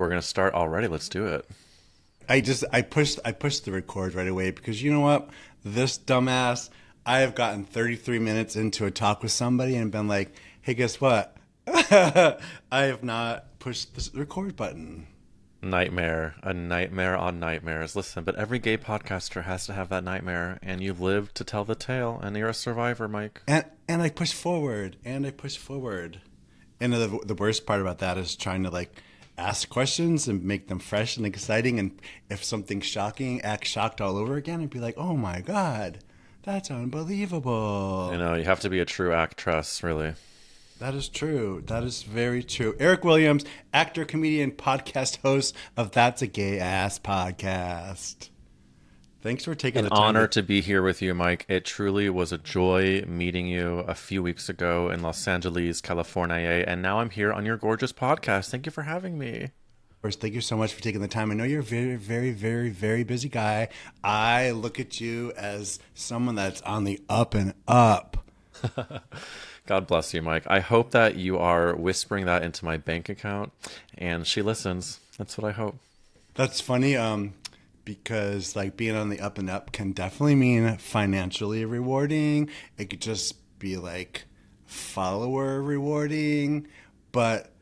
We're gonna start already. Let's do it. I pushed the record right away because you know what? This dumbass, I have gotten 33 minutes into a talk with somebody and been like, "Hey, guess what? I have not pushed the record button." Nightmare, a nightmare on nightmares. Listen, but every gay podcaster has to have that nightmare, and you've lived to tell the tale, and you're a survivor, Mike. And I push forward and I push forward. And the worst part about that is trying to like ask questions and make them fresh and exciting. And if something's shocking, act shocked all over again and be like, "Oh my God, that's You unbelievable." know, you have to be a true actress, really. That is true. That is very true. Eric Williams, actor, comedian, podcast host of That's a Gay Ass Podcast. Thanks for taking An the time honor to. to be here with you, Mike. It truly was a joy meeting you a few weeks ago in Los Angeles, California, and now I'm here on your gorgeous podcast. Thank you for having me. First, thank you so much for taking the time. I know you're a very, very, very, very busy guy. I look at you as someone that's on the up and up. God bless you, Mike. I hope that you are whispering that into my bank account and she listens. That's what I hope. That's funny, because like being on the up and up can definitely mean financially rewarding. It could just be like follower rewarding, but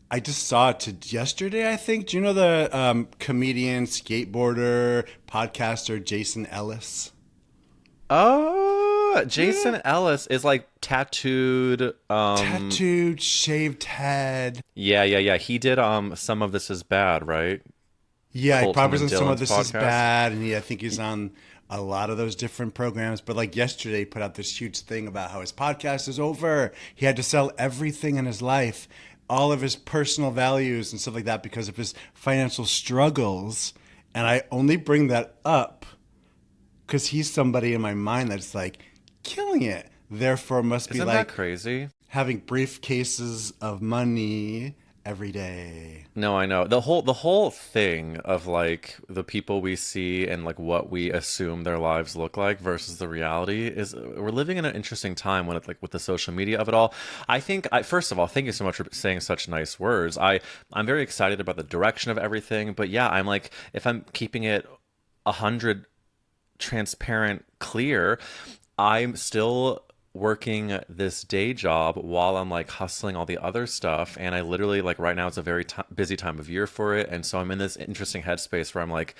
I just saw it yesterday. I think. Do you know the comedian, skateboarder, podcaster Jason Ellis? Oh, Yeah. Jason Ellis is like tattooed. Tattooed, shaved head. Yeah. He did Some of This Is Bad, right? Yeah, he Colton probably was and on some of Dylan's This Is podcast. Bad, and I think he's on a lot of those different programs. But like yesterday, he put out this huge thing about how his podcast is over. He had to sell everything in his life, all of his personal values and stuff like that, because of his financial struggles. And I only bring that up because he's somebody in my mind that's like killing it. Therefore, must be Isn't that like crazy? having briefcases of money every day. No, I know. The whole thing of like the people we see and like what we assume their lives look like versus the reality is we're living in an interesting time when it's like with the social media of it all. First of all, thank you so much for saying such nice words. I'm very excited about the direction of everything, but yeah, I'm like if I'm keeping it 100 transparent clear, I'm still working this day job while I'm like hustling all the other stuff. And I literally, like, right now, it's a very busy time of year for it. And so I'm in this interesting headspace where I'm like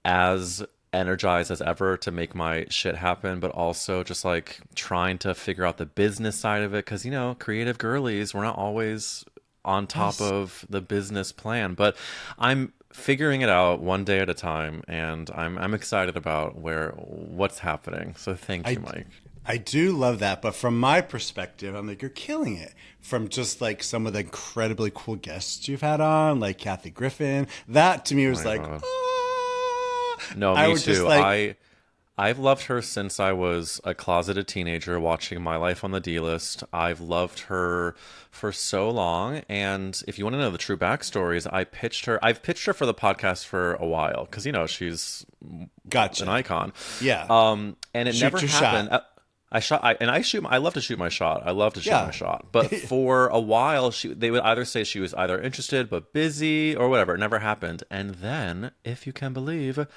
as energized as ever to make my shit happen, but also just like trying to figure out the business side of it. Cause, you know, creative girlies, we're not always on top Yes. of the business plan, but I'm figuring it out one day at a time, and I'm excited about what's happening. So thank you, I Mike. I do love that, but from my perspective, I'm like, you're killing it. From just like some of the incredibly cool guests you've had on, like Kathy Griffin, that to me Oh was my like, God. ah. No, I me would just too. like, I've loved her since I was a closeted teenager watching My Life on the D List. I've loved her for so long, and if you want to know the true backstories, I've pitched her for the podcast for a while because you know she's an gotcha. icon. Yeah. And it never Shoot your happened. shot. I love to shoot my shot. I love to shoot my Yeah. shot. But for a while, they would either say she was either interested but busy or whatever. It never happened. And then, if you can believe,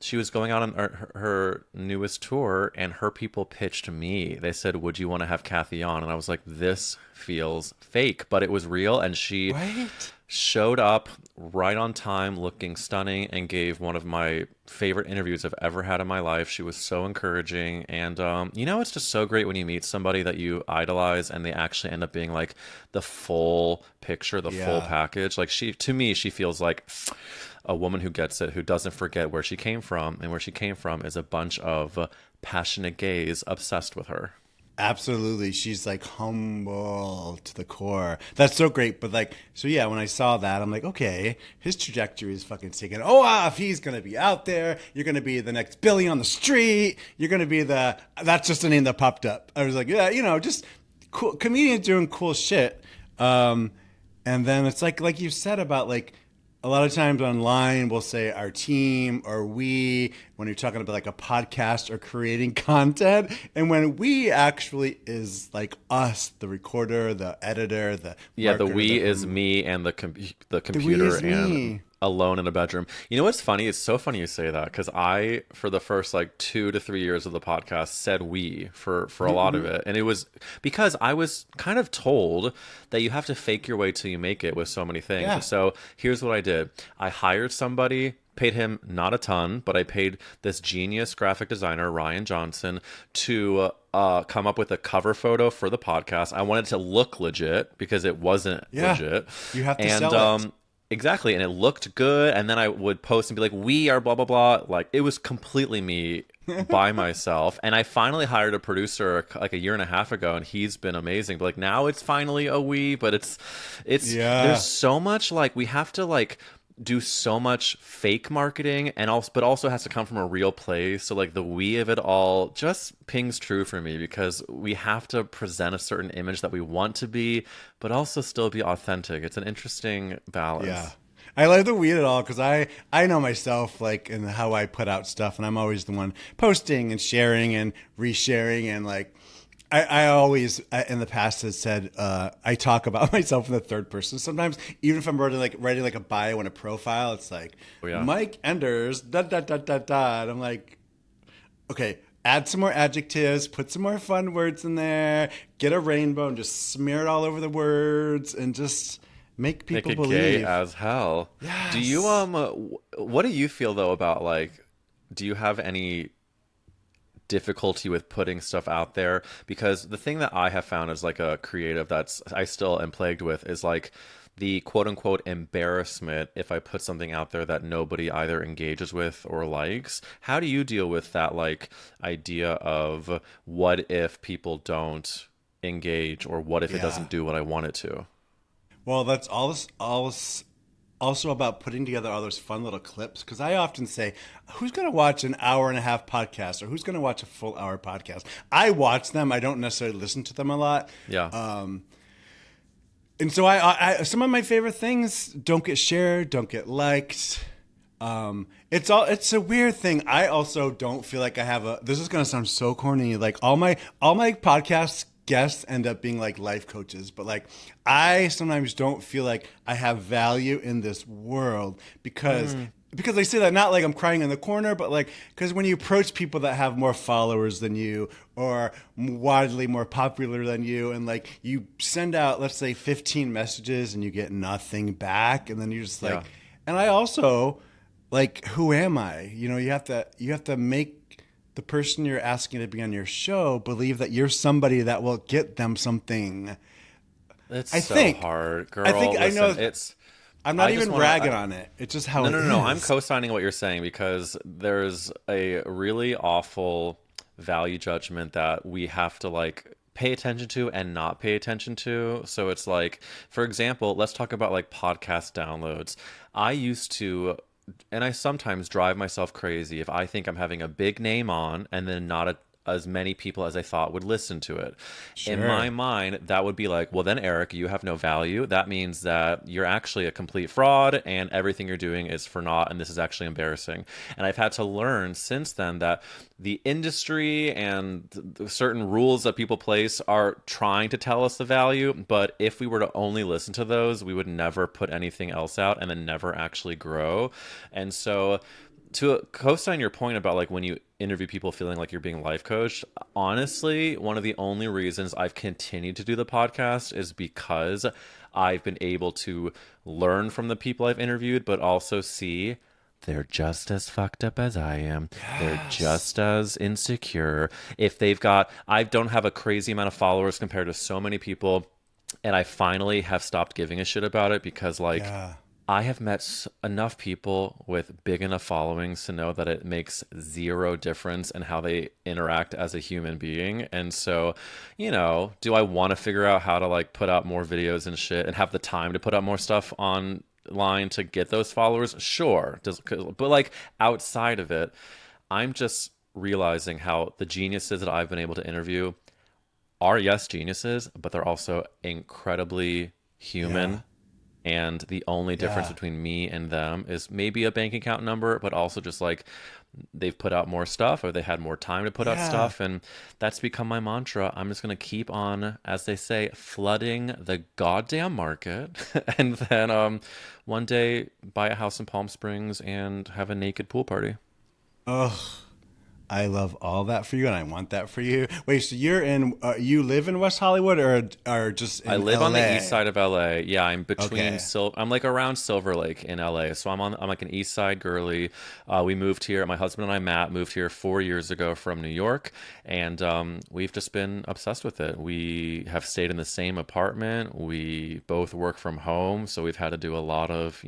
she was going out on her newest tour, and her people pitched me. They said, "Would you want to have Kathy on?" And I was like, "This feels fake," but it was real. And she Right? showed up right on time, looking stunning, and gave one of my favorite interviews I've ever had in my life. She was so encouraging, and you know, it's just so great when you meet somebody that you idolize, and they actually end up being like the full picture, the full Yeah. package. Like to me, she feels like a woman who gets it, who doesn't forget where she came from, and where she came from is a bunch of passionate gays obsessed with her. Absolutely. She's like humble to the core. That's so great. But like, so yeah, when I saw that, I'm like, okay, his trajectory is fucking taken. Oh, if he's going to be out there, you're going to be the next Billy on the street. You're going to be that's just a name that popped up. I was like, yeah, just cool comedians doing cool shit. And then it's like you said about like, a lot of times online we'll say our team or we when you're talking about like a podcast or creating content, and when we actually is like us, the recorder, the editor, the Yeah, the marketer, we is me and the the we computer is and me. alone in a bedroom. You know what's funny? It's so funny you say that because I, for the first like 2 to 3 years of the podcast, said we for a lot of it, and it was because I was kind of told that you have to fake your way till you make it with so many things. Yeah. So here's what I did: I hired somebody. Paid him not a ton, but I paid this genius graphic designer, Ryan Johnson, to come up with a cover photo for the podcast. I wanted to look legit because it wasn't Yeah. legit. You have to And sell it. exactly, and it looked good. And then I would post and be like, "We are blah blah blah." Like it was completely me by myself. And I finally hired a producer like a year and a half ago, and he's been amazing. But like now it's finally a we, but it's there's Yeah. so much like we have to like do so much fake marketing and also but also has to come from a real place, so like the we of it all just pings true for me because we have to present a certain image that we want to be but also still be authentic. It's an interesting Yeah. balance. I like the weed at all because I know myself like in how I put out stuff, and I'm always the one posting and sharing and resharing, and like I always in the past has said I talk about myself in the third person sometimes, even if I'm writing like a bio and a profile. It's like Oh yeah. Mike Enders dot dot dot dot dot. I'm like, okay, add some more adjectives, put some more fun words in there, get a rainbow and just smear it all over the words and just make Make people it gay believe. as hell. Do you Yes. what do you feel though about like do you have any difficulty with putting stuff out there? Because the thing that I have found as like a creative that's I still am plagued with is like the quote unquote embarrassment if I put something out there that nobody either engages with or likes. How do you deal with that like idea of what if people don't engage or what if it Yeah. doesn't do what I want it to? Well, that's also about putting together all those fun little clips. Because I often say, who's going to watch an hour and a half podcast or who's going to watch a full hour podcast? I watch them. I don't necessarily listen to them a lot. Yeah. And so some of my favorite things don't get shared, don't get liked. It's a weird thing. I also don't feel like I have a. This is gonna sound so corny. Like all my podcast guests end up being like life coaches, but like I sometimes don't feel like I have value in this world because I say that not like I'm crying in the corner, but like because when you approach people that have more followers than you or widely more popular than you, and like you send out, let's say, 15 messages and you get nothing back, and then you're just like, Yeah. and I also like, who am I? You have to make the person you're asking to be on your show believe that you're somebody that will get them something. It's I so think. hard, I girl. think I know. Listen, it's I'm not I just even want bragging to. on it. It's just how No, it no, no, no. I'm is. co-signing what you're saying because there's a really awful value judgment that we have to like pay attention to and not pay attention to. So it's like, for example, let's talk about like podcast downloads. I used to, and I sometimes drive myself crazy if I think I'm having a big name on and then not as many people as I thought would listen to it. In my Sure. mind, that would be like, well, then, Eric, you have no value. That means that you're actually a complete fraud and everything you're doing is for naught. And this is actually embarrassing. And I've had to learn since then that the industry and the certain rules that people place are trying to tell us the value. But if we were to only listen to those, we would never put anything else out and then never actually grow. And so, to co-sign your point about like when you interview people feeling like you're being life coached, honestly, one of the only reasons I've continued to do the podcast is because I've been able to learn from the people I've interviewed, but also see they're just as fucked up as I am. They're Yes. just as insecure. If they've got, I don't have a crazy amount of followers compared to so many people, and I finally have stopped giving a shit about it because like Yeah. I have met enough people with big enough followings to know that it makes zero difference in how they interact as a human being. And so, do I want to figure out how to like put out more videos and shit and have the time to put out more stuff online to get those followers? Sure. But like outside of it, I'm just realizing how the geniuses that I've been able to interview are, yes, geniuses, but they're also incredibly Yeah. human And the only difference Yeah. between me and them is maybe a bank account number, but also just like they've put out more stuff or they had more time to put out Yeah. stuff. And that's become my mantra. I'm just going to keep on, as they say, flooding the goddamn market. And then one day buy a house in Palm Springs and have a naked pool party. Oh, I love all that for you, and I want that for you. Wait, so you live in West Hollywood, or just I in live on the east LA? side of LA. Yeah, I'm between Okay. I'm like around Silver Lake in LA. So I'm like an east side girly. We moved here. My husband and I, Matt, moved here 4 years ago from New York, and we've just been obsessed with it. We have stayed in the same apartment. We both work from home, so we've had to do a lot of,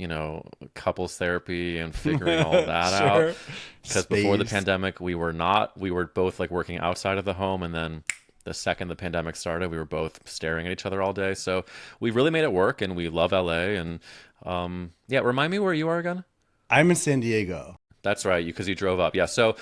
couples therapy and figuring all that out. Sure. Because before the Space. pandemic, we were both like working outside of the home, and then the second the pandemic started, we were both staring at each other all day. So we really made it work, and we love LA. And yeah, remind me where you are again. I'm in San Diego. That's right, because you drove up. Yeah. So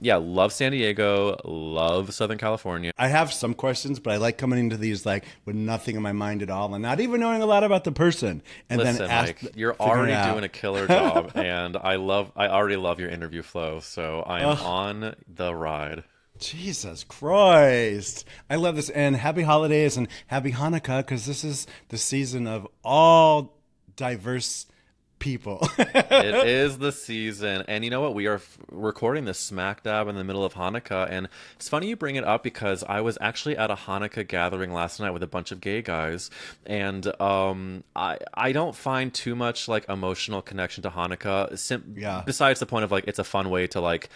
yeah, love San Diego, love Southern California. I have some questions, but I like coming into these like with nothing in my mind at all and not even knowing a lot about the person, and then Listen, Mike, you're figuring it already doing out. a killer job, and I already love your interview flow. So I am Ugh. on the ride. Jesus Christ. I love this. And happy holidays and happy Hanukkah, because this is the season of all diverse people. It is the season. And you know what? We are recording this smack dab in the middle of Hanukkah. And it's funny you bring it up because I was actually at a Hanukkah gathering last night with a bunch of gay guys. And I don't find too much like emotional connection to Hanukkah, Yeah. besides the point of like it's a fun way to like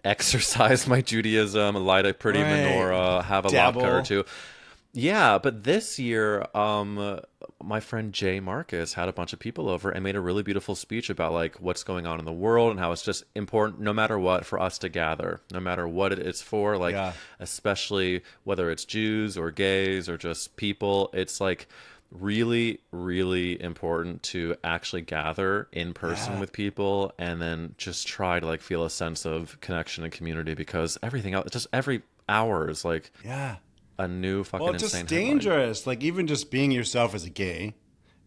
exercise my Judaism, light a pretty Right. menorah, have a latke or Dabble. two. Yeah, but this year, my friend Jay Marcus had a bunch of people over and made a really beautiful speech about like what's going on in the world and how it's just important, no matter what, for us to gather, no matter what it is for, like Yeah. especially whether it's Jews or gays or just people, it's like really, really important to actually gather in person Yeah. with people and then just try to like feel a sense of connection and community because everything else, just every hour is like Yeah. a new Well, fucking it's just insane headline. dangerous. Like even just being yourself as a gay,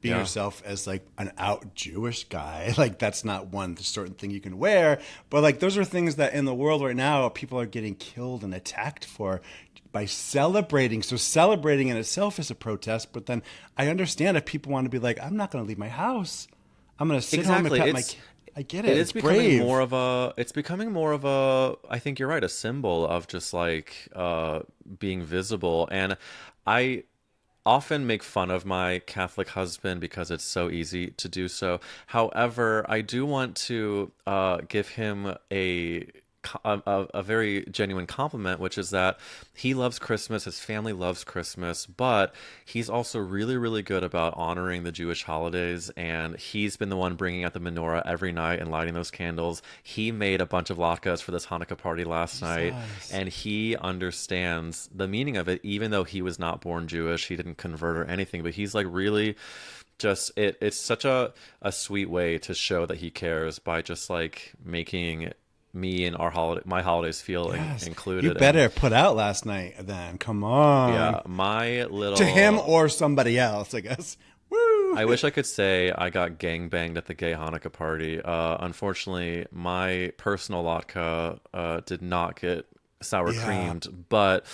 being Yeah. yourself as like an out Jewish guy, like that's not one certain thing you can wear. But like those are things that in the world right now people are getting killed and attacked for by celebrating. So celebrating in itself is a protest. But then I understand if people want to be like, I'm not going to leave my house. I'm going to sit home and Exactly. pet my. I get It it. is It's becoming brave. more of a it's becoming more of a I think you're right, a symbol of just like being visible. And I often make fun of my Catholic husband because it's so easy to do so. However, I do want to give him a very genuine compliment, which is that he loves Christmas, his family loves Christmas, but he's also really, really good about honoring the Jewish holidays. And he's been the one bringing out the menorah every night and lighting those candles. He made a bunch of latkes for this Hanukkah party last night, Jesus. and he understands the meaning of it, even though he was not born Jewish, he didn't convert or anything, but he's like really just it's such a sweet way to show that he cares by just like making me and my holidays feel Yes. You included. And better put out last night then. Come on. yeah, my To him little or somebody else, I guess. Woo! I wish I could say I got gang banged at the gay Hanukkah party. Unfortunately, my personal latke did not get sour Yeah, creamed, but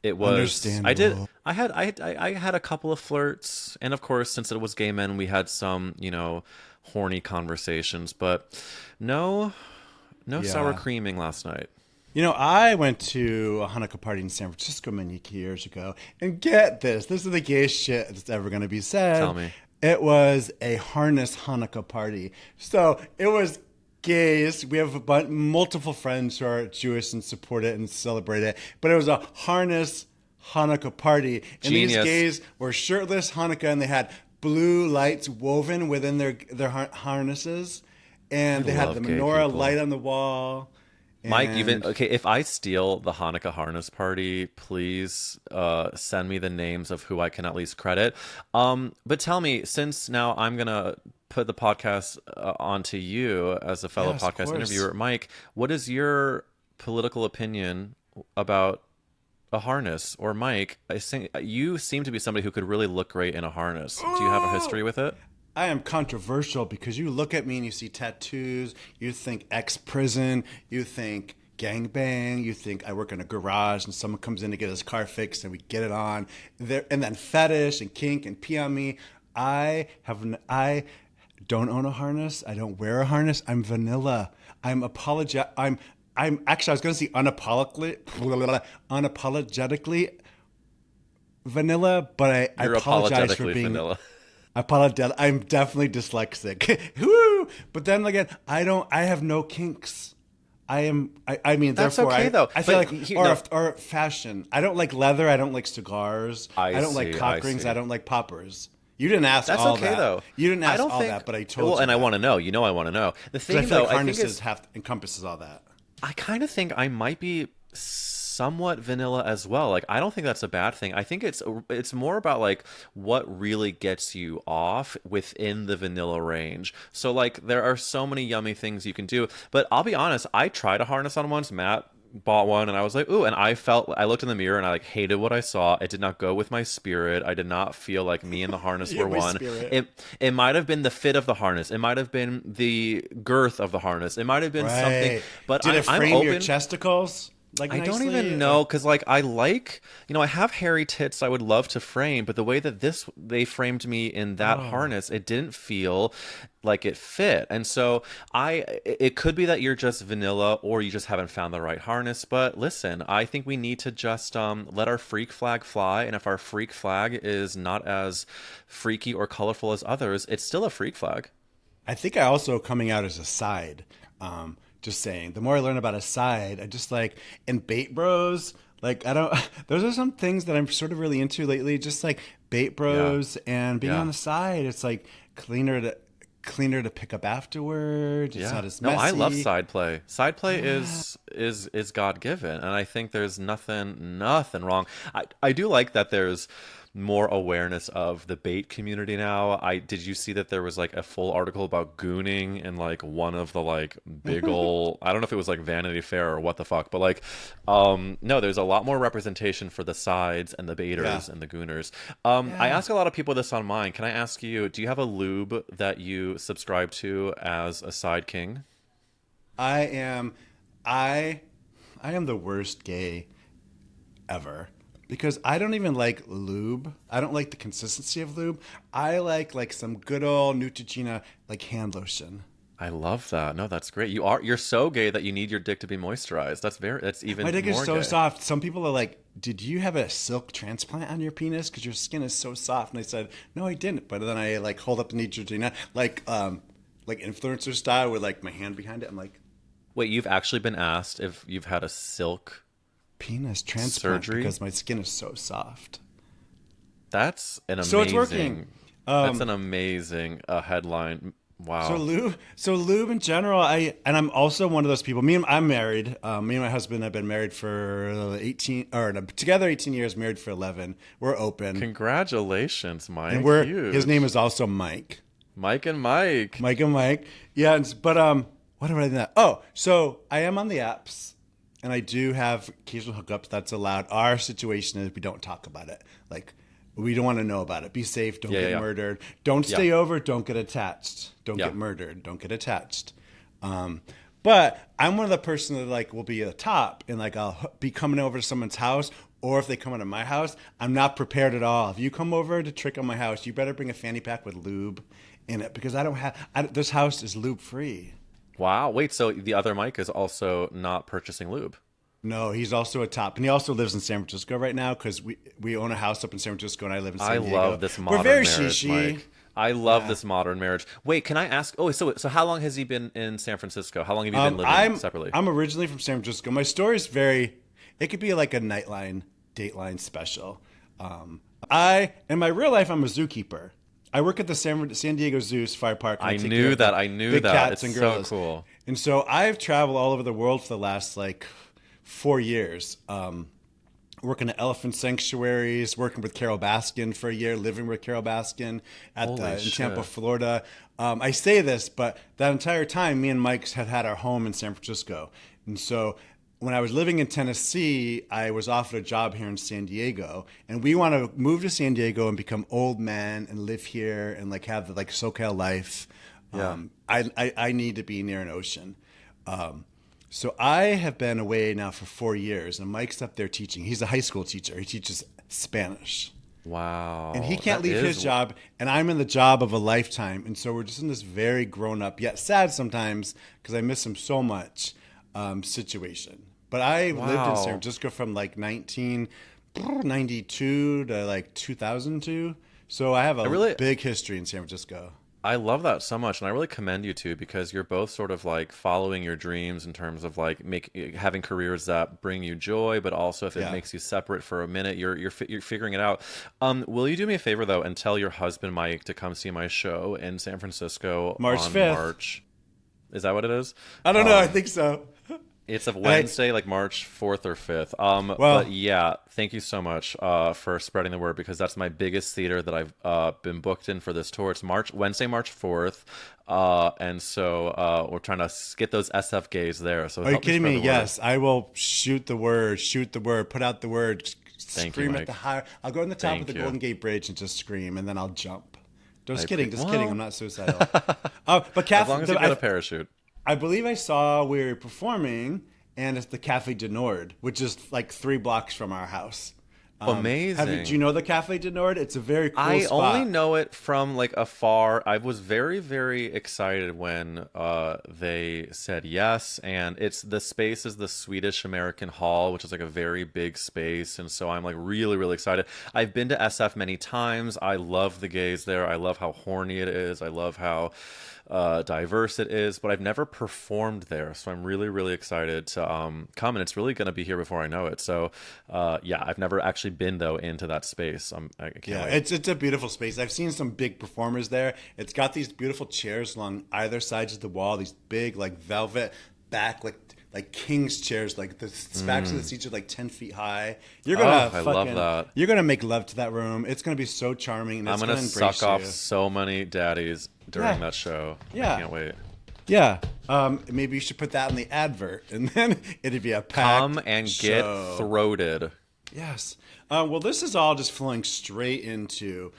it was understandable. I had a couple of flirts, and of course, since it was gay men, we had some horny conversations, but no no sour Yeah. creaming last night. I went to a Hanukkah party in San Francisco many years ago, and get this. This is the gayest shit that's ever going to be Tell said. me. It was a harness Hanukkah party. So it was gays. We have multiple friends who are Jewish and support it and celebrate it. But it was a harness Hanukkah party. And these Genius. gays were shirtless Hanukkah, and they had blue lights woven within their harnesses. I And they had the love gay menorah light people. on the wall. Mike, even And okay, if I steal the Hanukkah harness party, please send me the names of who I can at least credit. But tell me, since now I'm gonna put the podcast onto you as a fellow yes, of podcast course. interviewer, Mike, what is your political opinion about a harness, or Mike, I think you seem to be somebody who could really look great in a harness. Do you have a history with it? I am controversial because you look at me and you see tattoos, you think ex-prison, you think gangbang, you think I work in a garage and someone comes in to get his car fixed and we get it on. There, and then fetish and kink and pee on me. I don't own a harness. I don't wear a harness. I'm vanilla. I'm actually, I was going to say unapologetically vanilla, but I You're apologize for apologetically being vanilla. I'm definitely dyslexic. Woo! But then again, I have no kinks. I mean, That's therefore, okay though. I feel But like, no, or fashion. I don't like leather. I don't like cigars. I I don't like see, I cock rings. I see. don't like poppers. You didn't ask That's all okay that. though. You didn't I ask don't all think. that, but I told Well, you and I that. want to know. You know, I want to know. The Because I thing feel though, like I think harnesses is have encompasses all that. I kind of think I might be somewhat vanilla as well. Like I don't think that's a bad thing. I think it's more about like what really gets you off within the vanilla range. So like there are so many yummy things you can do, but I'll be honest, I tried a harness on once. Matt bought one and I was like, ooh, and I looked in the mirror and I like hated what I saw. It did not go with my spirit. I did not feel like me and the harness Yeah, were my one. spirit. It might have been the fit of the harness. It might have been the girth of the harness. It might have been something, Right. but Did it I'm frame your open. chesticles like I don't nicely? even know because like I have hairy tits I would love to frame, but the way that this they framed me in that Oh. harness, it didn't feel like it fit. And so it could be that you're just vanilla or you just haven't found the right harness. But listen, I think we need to just let our freak flag fly. And if our freak flag is not as freaky or colorful as others, it's still a freak flag. I think I also coming out as a side. Just saying, the more I learn about a side, I just like in bait bros. Like I don't. Those are some things that I'm sort of really into lately. Just like bait Yeah. bros and being on Yeah. the side. It's like cleaner to cleaner to pick up afterwards. It's Yeah. not as No, I love messy. side play. Side play Yeah. is God given, and I think there's nothing wrong. I do like that there's more awareness of the bait community now. I did you see that there was like a full article about gooning in like one of the like big ol' I don't know if it was like Vanity Fair or what the fuck, but like no, there's a lot more representation for the sides and the Yeah. baiters and the gooners. I Yeah. ask a lot of people this on mine. Can I ask you, do you have a lube that you subscribe to as a side king? I am. I. I am the worst gay ever because I don't even like lube. I don't like the consistency of lube. I like some good old Neutrogena like hand lotion. I love that. No, that's great. You're so gay that you need your dick to be moisturized. That's My even dick is more so gay. soft. Some people are like, "Did you have a silk transplant on your penis? Because your skin is so soft." And I said, "No, I didn't." But then I like hold up the Neutrogena like influencer style with like my hand behind it. I'm like, Wait, you've actually been asked if you've had a silk penis transplant surgery? because my skin is so soft. That's an So it's working. amazing. That's an amazing headline. So Wow. lube in general, I'm also one of those people. I'm married. Me and my husband have been married for 18 or no, together 18 years, married for 11. We're open, Congratulations, and Mike. we're his name Huge. is also Mike. Mike and Mike. Mike and Mike. Yeah, but what am I doing? Oh, so I am on the apps, and I do have occasional hookups. That's allowed. Our situation is we don't talk about it. Like we don't want to know about it. Be safe. Don't Yeah, yeah, get yeah. murdered. Don't Yeah. stay over. Don't get attached. Don't Yeah. get murdered. Don't get attached. But I'm one of the person that like will be at the top, and like be coming over to someone's house. Or if they come into my house, I'm not prepared at all. If you come over to trick on my house, you better bring a fanny pack with lube in it because I don't have. This house is lube free. Wow. Wait, so the other Mike is also not purchasing lube. No, he's also a top, and he also lives in San Francisco right now because we own a house up in San Francisco, and I live in I San Diego. love this We're modern very marriage, shishi. Mike. I love Yeah. this modern marriage. Wait, can I ask? Oh, so how long has he been in San Francisco? How long have you been living I'm separately? I'm originally from San Francisco. My story is very. It could be like a Nightline, Dateline special. I in my real life, I'm a zookeeper. I work at the San Diego Zoo Fire Park. And I take care knew of that. the I knew big that. cats It's and so gorillas. cool. And so I've traveled all over the world for the last like 4 years. Working at elephant sanctuaries, working with Carol Baskin for a year, living with Carol Baskin Holy in Tampa, shit. Florida. I say this, but that entire time, me and Mike had our home in San Francisco, and so when I was living in Tennessee, I was offered a job here in San Diego, and we want to move to San Diego and become old men and live here and like have the like SoCal life. Yeah. I need to be near an ocean. So I have been away now for 4 years, and Mike's up there teaching. He's a high school teacher. He teaches Spanish. And he Wow. can't That leave his is. job, and I'm in the job of a lifetime. And so we're just in this very grown up, yet sad sometimes because I miss him so much situation. But I lived in San Wow. Francisco from like 1992 to like 2002. So I have I a really big history in San Francisco. I love that so much, and I really commend you two because you're both sort of like following your dreams in terms of like having careers that bring you joy, but also if it Yeah. makes you separate for a minute, you're figuring it out. Will you do me a favor though and tell your husband Mike to come see my show in San Francisco March on 5th. March? Is that what it is? I don't know. I Um, think so. it's a I, Wednesday, like March 4th or 5th. But well, yeah, thank you so much for spreading the word because that's my biggest theater that I've been booked in for this tour. It's Wednesday, March 4th. And so we're trying to get those SF gays there. So are you help me kidding spread me? the word. Yes, I will shoot the word, put out the word, Thank you, scream at the Mike. high. I'll go on the top of the Thank you. Golden Gate Bridge and just scream, and then I'll jump. I Just kidding, pre just kidding. I'm well, not suicidal. But as long Kath, as you've got a parachute. I believe I saw we were performing, and it's the Cafe du Nord, which is like 3 blocks from our house. Do you Amazing. know the Cafe du Nord? It's a very cool I only spot. know it from like afar. I was very, very excited when they said yes, and it's the space is the Swedish American Hall, which is like a very big space, and so I'm like really, really excited. I've been to SF many times. I love the gays there. I love how horny it is. I love how diverse it is, but I've never performed there, so I'm really, really excited to come, and it's really going to be here before I know it. So, yeah, I've never actually been though into that space. I can't Yeah, wait. it's a beautiful space. I've seen some big performers there. It's got these beautiful chairs along either sides of the wall. These big like velvet back like king's chairs. Like the backs of the seats are like 10 feet high. Oh, I love that. You're gonna make love to that room. It's gonna be so charming and I'm it's gonna gonna suck embrace off you. so many daddies during Yeah, that show. I yeah, can't wait. yeah. Maybe you should put that in the advert, and then it'd be a packed Come and get show. throated. Yes. Well, this is all just flowing straight into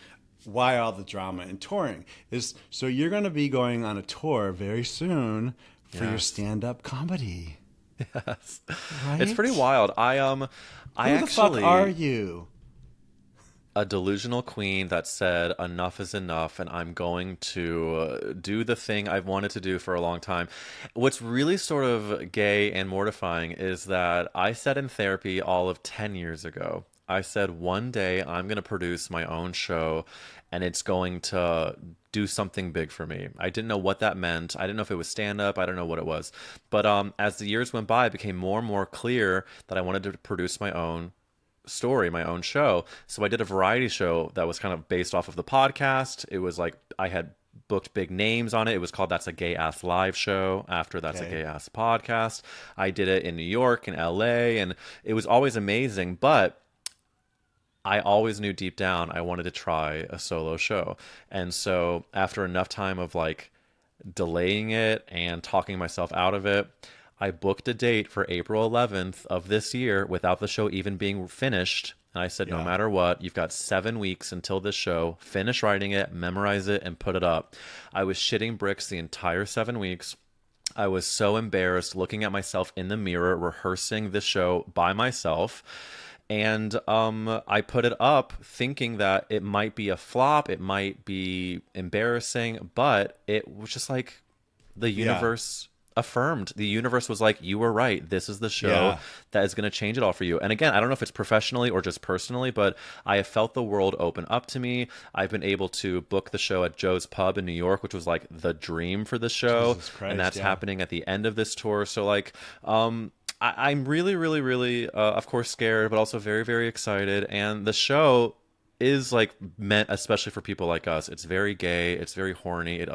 why all the drama and touring is. So you're going to be going on a tour very soon for your Yes. stand-up comedy, Yes. It's pretty right? wild. I Who the fuck are actually you? a delusional queen that said enough is enough and I'm going to do the thing I've wanted to do for a long time. What's really sort of gay and mortifying is that I said in therapy all of 10 years ago, I said one day I'm going to produce my own show and it's going to do something big for me. I didn't know what that meant. I didn't know if it was stand up. I don't know what it was. But as the years went by, it became more and more clear that I wanted to produce my own story, my own show. So I did a variety show that was kind of based off of the podcast. It was like I had booked big names on it. It was called That's a Gay Ass Live Show after That's a Okay. Gay Ass Podcast. I did it in New York and LA, and it was always amazing. But I always knew deep down I wanted to try a solo show. And so after enough time of like delaying it and talking myself out of it, I booked a date for April 11th of this year without the show even being finished. And I said, no Yeah. matter what, you've got 7 weeks until this show. Finish writing it, memorize it, and put it up. I was shitting bricks the entire 7 weeks. I was so embarrassed looking at myself in the mirror, rehearsing this show by myself. And I put it up thinking that it might be a flop, it might be embarrassing, but it was just like the Yeah. universe affirmed. The universe was like, you were right. This is the show Yeah. that is going to change it all for you. And again, I don't know if it's professionally or just personally, but I have felt the world open up to me. I've been able to book the show at Joe's Pub in New York, which was like the dream for the show. Jesus And Christ. that's Yeah. happening at the end of this tour. So like, I'm really, really, really, of course, scared, but also very, very excited. And the show is like meant especially for people like us. It's very gay, it's very horny, it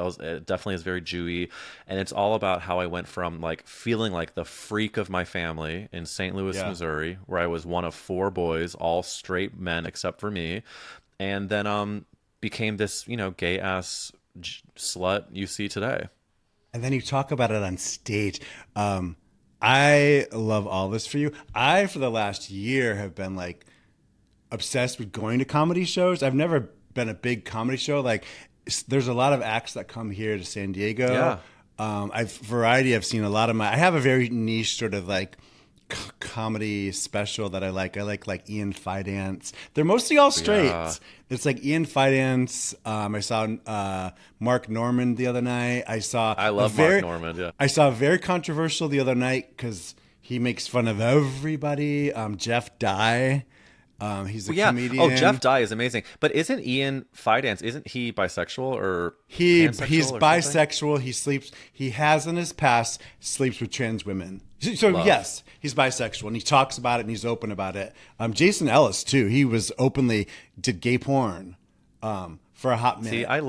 definitely is very Jewy, and it's all about how I went from like feeling like the freak of my family in St. Louis, Yeah. Missouri, where I was one of 4 boys, all straight men except for me, and then became this, gay ass slut you see today. And then you talk about it on stage. I love all this for you. I, for the last year, have been like obsessed with going to comedy shows. I've never been a big comedy show. Like, there's a lot of acts that come here to San Diego. Yeah. I've variety. I've seen a lot of my. I have a very niche sort of like comedy special that I like. I like Ian Fidance. They're mostly all Yeah. straights. It's like Ian Fidance. I saw Mark Norman the other night. I love Mark Norman. Yeah. I saw a very controversial the other night because he makes fun of everybody. Jeff Dye. He's a Well, yeah. Oh, Jeff comedian. Dye is amazing. But isn't Ian Fidance, isn't he bisexual or He's pansexual or something? bisexual. He has in his past sleeps with trans women. So Love. yes, he's bisexual and he talks about it and he's open about it. Jason Ellis too. He was openly did gay porn for a hot See, minute. I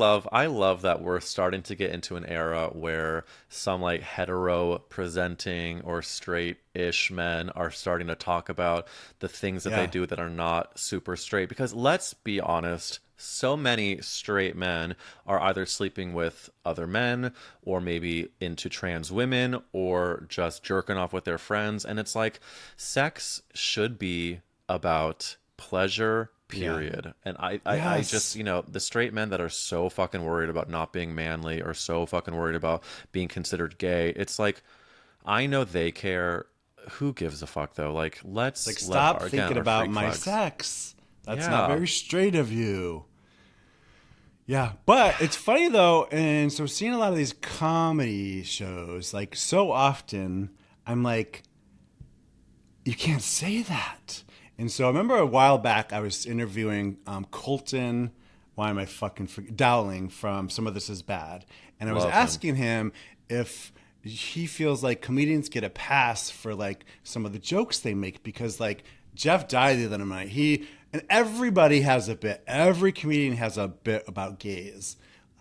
love that we're starting to get into an era where some like hetero presenting or straight-ish men are starting to talk about the things that they Yeah. do that are not super straight. Because let's be honest, so many straight men are either sleeping with other men or maybe into trans women or just jerking off with their friends. And it's like sex should be about pleasure, Yeah. period. And I just, Yes. you know, the straight men that are so fucking worried about not being manly or so fucking worried about being considered gay, it's like, I know they care. Who gives a fuck though? Like, Like let's let stop our, again, thinking our about freak my flags. sex. That's not Yeah. very straight of you. Yeah, but it's funny though, and so seeing a lot of these comedy shows, like so often, I'm like, you can't say that. And so I remember a while back I was interviewing Colton, why am I Dowling from Some of This Is Bad, and I was Love him. asking him if he feels like comedians get a pass for like some of the jokes they make because like Jeff Dye the other night, and everybody has a bit. Every comedian has a bit about gays.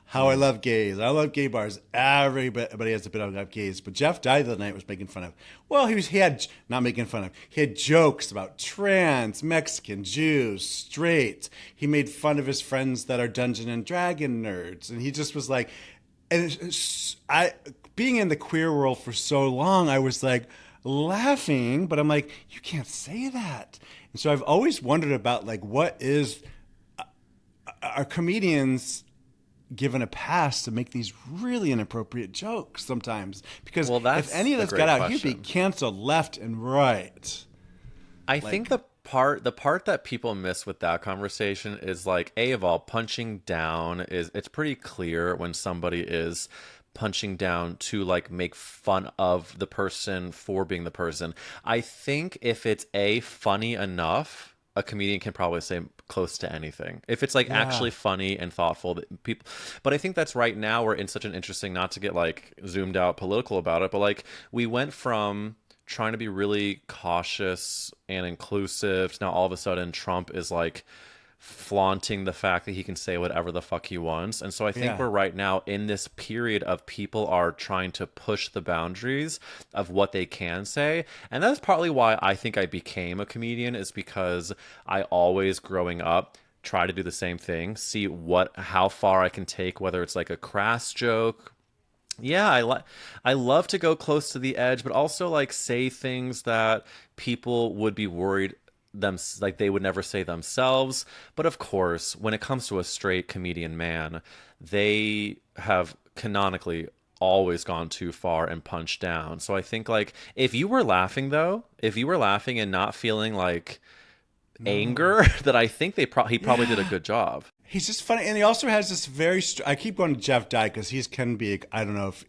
How I love gays. I love gay bars. Everybody has a bit about gays. But Jeff Dye the other night was making fun of. Well, he had not making fun of. He had jokes about trans, Mexican, Jews, straight. He made fun of his friends that are Dungeon and Dragon nerds, and he just was like, I being in the queer world for so long, I was like laughing, but I'm like, you can't say that. And so I've always wondered about like what is are comedians given a pass to make these really inappropriate jokes sometimes because Well, if that's any of a this got great out, he'd be question. canceled left and right. I think Like, the part that people miss with that conversation is like A of all punching down is it's pretty clear when somebody is punching down to like make fun of the person for being the person. I think if it's A funny enough, a comedian can probably say close to anything. If it's like yeah, actually funny and thoughtful, that people but I think that's right now we're in such an interesting not to get like zoomed out political about it, but like we went from trying to be really cautious and inclusive. Now all of a sudden Trump is like flaunting the fact that he can say whatever the fuck he wants. And so I think yeah, we're right now in this period of people are trying to push the boundaries of what they can say. And that's partly why I think I became a comedian is because I always growing up try to do the same thing, see what how far I can take whether it's like a crass joke. Yeah, I love to go close to the edge, but also like say things that people would be worried them like they would never say themselves. But of course, when it comes to a straight comedian man, they have canonically always gone too far and punched down. So I think like if you were laughing though, if you were laughing and not feeling like no, anger, that I think he probably did a yeah. good job. He's just funny, and he also has this very. I keep going to Jeff Dye because he can be. I don't know if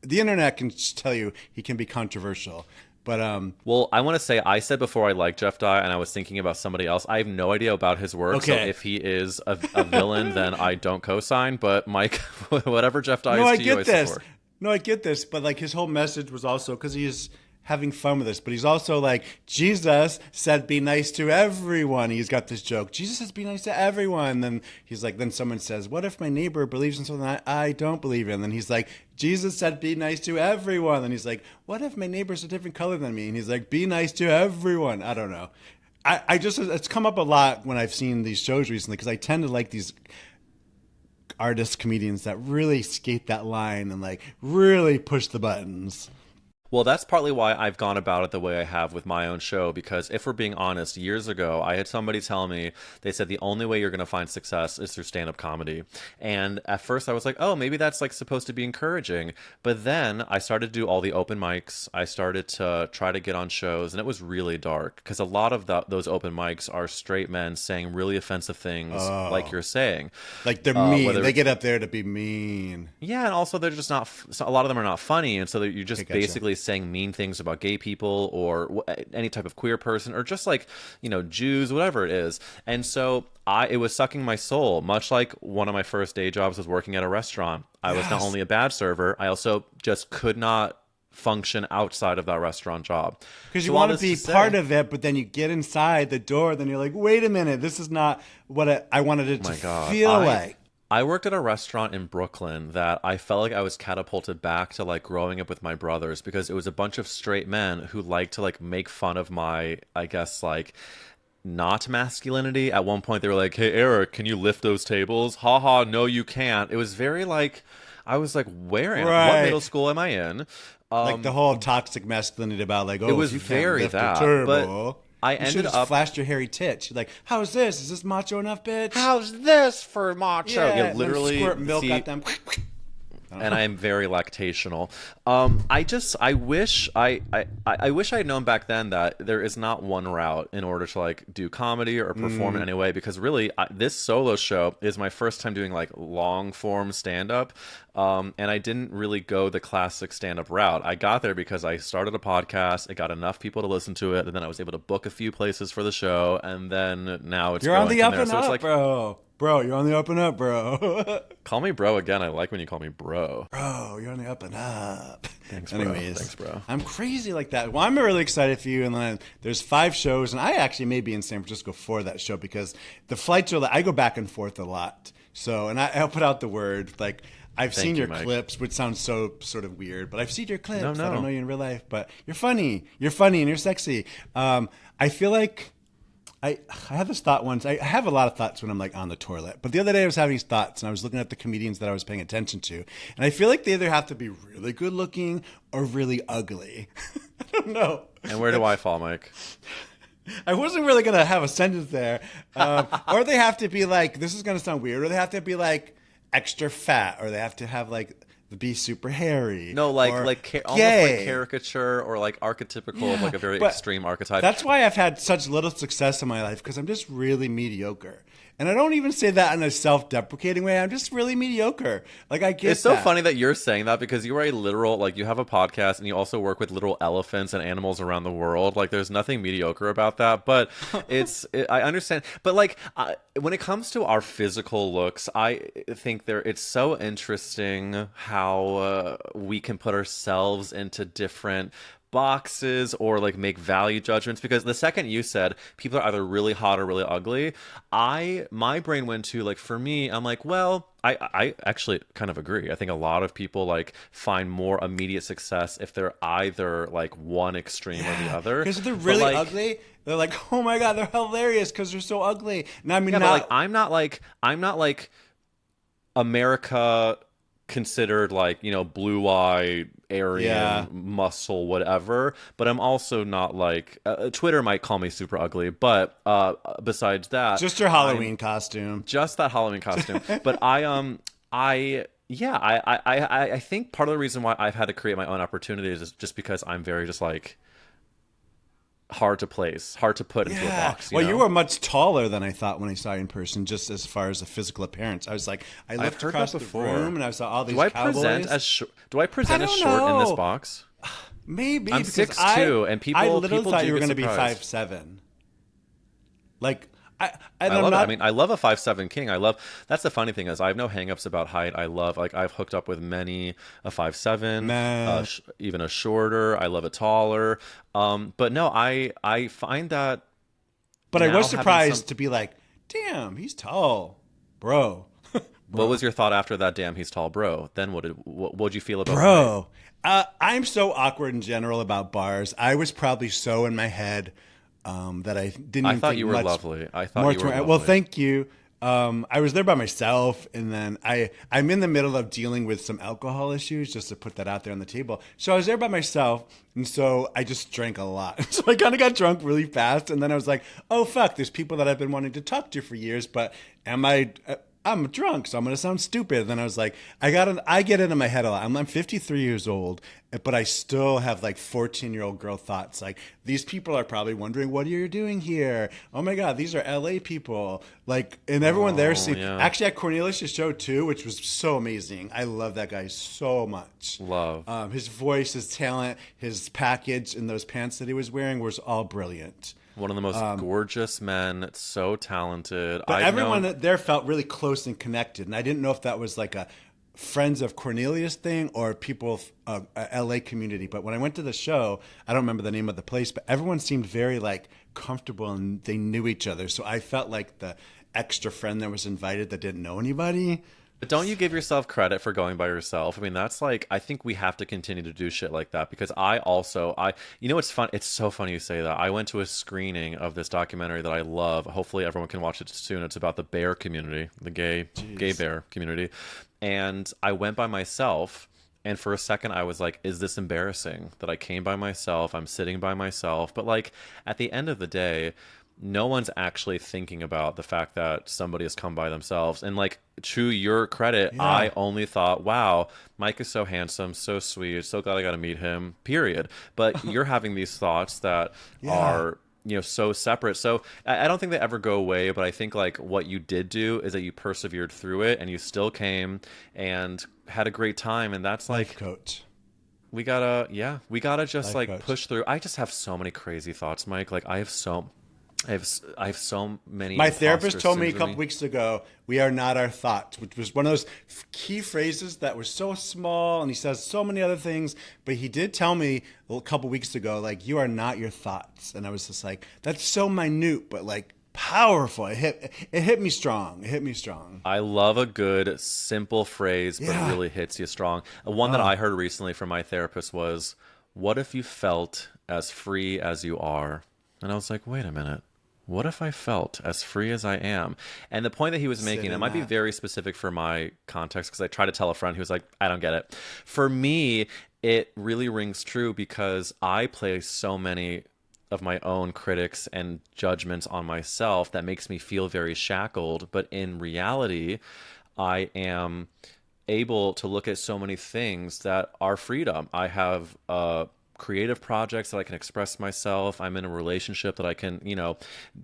the internet can just tell you he can be controversial, but Well, I want to say I said before I like Jeff Dye, and I was thinking about somebody else. I have no idea about his work, so okay. if he is a villain, then I don't co-sign. But Mike, whatever Jeff Dye No, is I to you, I get this. support. No, I get this. But like his whole message was also because he's having fun with this, but he's also like, Jesus said, be nice to everyone. He's got this joke. Jesus says, be nice to everyone. Then he's like, then someone says, what if my neighbor believes in something I don't believe in? Then he's like, Jesus said, be nice to everyone. And he's like, what if my neighbor's a different color than me? And he's like, be nice to everyone. I don't know. I just, it's come up a lot when I've seen these shows recently because I tend to like these artist comedians that really skate that line and like really push the buttons. Well, that's partly why I've gone about it the way I have with my own show. Because if we're being honest, years ago, I had somebody tell me, they said the only way you're going to find success is through stand up comedy. And at first I was like, oh, maybe that's like supposed to be encouraging. But then I started to do all the open mics. I started to try to get on shows, and it was really dark because a lot of those open mics are straight men saying really offensive things, like Oh, you're saying. like they're mean. Whether They it's get up there to be mean. yeah, and also they're just not. So a lot of them are not funny, and so that you're Okay, just gotcha. basically saying mean things about gay people or any type of queer person, or just like Jews, whatever it is. And so it was sucking my soul, much like one of my first day jobs was working at a restaurant. I was not Yes. only a bad server, I also just could not function outside of that restaurant job. Because you So all want to this be to part say, of it, but then you get inside the door, then you're like, wait a minute, this is not what I wanted it to my God, feel like. I worked at a restaurant in Brooklyn that I felt like I was catapulted back to like growing up with my brothers, because it was a bunch of straight men who liked to like make fun of my, I guess, like not masculinity. At one point they were like, "Hey Eric, can you lift those tables?" Ha ha, no you can't. It was very like, I was like, what Right. middle school am I in? Like the whole toxic masculinity about like, It oh, if was you can't very lift a that, but table, I you should ended have just up, flashed your hairy tits. You're like, how's this? Is this macho enough, bitch? how's this for macho? Yeah, You and then literally squirt milk see, at them. and I am very lactational. I wish I wish I had known back then that there is not one route in order to like do comedy or perform in any way. Because really, this solo show is my first time doing like long form stand up, and I didn't really go the classic stand up route. I got there because I started a podcast. It got enough people to listen to it, and then I was able to book a few places for the show, and then now it's You're on growing the from up there. and So it's up, like, bro. Bro, you're on the up and up, bro. call me bro again. I like when you call me bro. Bro, you're on the up and up. Thanks, bro. Anyways, Thanks, bro. I'm crazy like that. Well, I'm really excited for you. And then there's 5 shows, and I actually may be in San Francisco for that show because the flights are like, I go back and forth a lot. So, and I'll put out the word like, I've Thank seen you, your Mike. clips, which sounds so sort of weird, but I've seen your clips. No, I don't no. know you in real life, but you're funny. You're funny and you're sexy. I feel like I had this thought once. I have a lot of thoughts when I'm like on the toilet. But the other day I was having these thoughts and I was looking at the comedians that I was paying attention to. And I feel like they either have to be really good looking or really ugly. I don't know. And where do I fall, Mike? I wasn't really going to have a sentence there. Or they have to be like, this is going to sound weird, or they have to be like extra fat, or they have to have like, be super hairy. No, like or almost gay. like caricature or like archetypical of like a very but extreme archetype. That's why I've had such little success in my life, because I'm just really mediocre. And I don't even say that in a self-deprecating way. I'm just really mediocre. Like I get It's so that. funny that you're saying that, because you are a literal, like, you have a podcast and you also work with literal elephants and animals around the world. Like, there's nothing mediocre about that, but I understand. But like, when it comes to our physical looks, I think it's so interesting how we can put ourselves into different boxes or like make value judgments, because the second you said people are either really hot or really ugly, my brain went to like, for me, I'm like, well, I actually kind of agree. I think a lot of people like find more immediate success if they're either like one extreme or the other. Because if they're But, really like, ugly, they're like, oh my God, they're hilarious because they're so ugly. And I mean, yeah, but not, like I'm not like America considered like, blue-eyed Aryan Yeah. muscle whatever, but I'm also not like Twitter might call me super ugly, but besides that, just your Halloween costume. just that Halloween costume. But I yeah, I think part of the reason why I've had to create my own opportunities is just because I'm very just like hard to place, hard to put into a Yeah. box. Well, know? you were much taller than I thought when I saw you in person, just as far as the physical appearance. I was like, I I've looked heard across that the before. room and I saw all these Do I cowboys. present as do I present I as don't short in this know. box? Maybe I'm because 6'2", and people I literally people thought do you were get going to be surprised. 5'7". Like I I I'm love it. not. I mean, I love a 5'7" king. That's the funny thing is I have no hangups about height. I love, like, I've hooked up with many a 5'7", Nah. even a shorter. I love a taller. But no, I find that But I now was having surprised some- to be like, damn, he's tall, bro. What was your thought after that? Damn, he's tall, bro. Then what'd you feel about my height? Bro, I'm so awkward in general about bars. I was probably so in my head that I didn't. I even thought think you were much lovely. I thought more you were to- lovely. Well, thank you. I was there by myself, and then I'm in the middle of dealing with some alcohol issues, just to put that out there on the table. So I was there by myself, and so I just drank a lot. So I kind of got drunk really fast, and then I was like, "Oh fuck, there's people that I've been wanting to talk to for years, but am I?" I'm drunk, so I'm gonna sound stupid. And then I was like, I get into my head a lot. I'm 53 years old, but I still have like 14-year-old girl thoughts. Like, these people are probably wondering, what are you doing here? Oh my God, these are LA people. Like, and everyone there Oh, yeah. actually at Cornelius' show too, which was so amazing. I love that guy so much. Love. His voice, his talent, his package, and those pants that he was wearing was all brilliant. One of the most gorgeous men, so talented. But I've everyone known there felt really close and connected, and I didn't know if that was like a Friends of Cornelius thing or people a LA community. But when I went to the show, I don't remember the name of the place, but everyone seemed very like comfortable and they knew each other. So I felt like the extra friend that was invited that didn't know anybody. But don't you give yourself credit for going by yourself? I mean, that's like, I think we have to continue to do shit like that because you know, it's fun. It's so funny you say that. I went to a screening of this documentary that I love. Hopefully everyone can watch it soon. It's about the bear community, the gay bear community. And I went by myself. And for a second, I was like, is this embarrassing that I came by myself? I'm sitting by myself. But like, at the end of the day, no one's actually thinking about the fact that somebody has come by themselves. And like, to your credit, Yeah. I only thought, wow, Mike is so handsome, so sweet, so glad I got to meet him, period. But you're having these thoughts that Yeah. are, you know, so separate. So I don't think they ever go away, but I think like what you did do is that you persevered through it and you still came and had a great time. And that's Life like, coach. we gotta just Life like coach. push through. I just have so many crazy thoughts, Mike. Like I have so many. My therapist imposter told me a syndrome. couple weeks ago, we are not our thoughts, which was one of those key phrases that was so small. And he says so many other things, but he did tell me a couple weeks ago, like, you are not your thoughts. And I was just like, that's so minute, but like powerful. It hit me strong. It hit me strong. I love a good simple phrase, but Yeah. it really hits you strong. One that I heard recently from my therapist was, "What if you felt as free as you are?" And I was like, wait a minute. What if I felt as free as I am? And the point that he was making, in it might be that. very specific for my context because I tried to tell a friend who was like, I don't get it. For me, it really rings true because I place so many of my own critics and judgments on myself that makes me feel very shackled. But in reality, I am able to look at so many things that are freedom. I have creative projects that I can express myself. I'm in a relationship that I can, you know,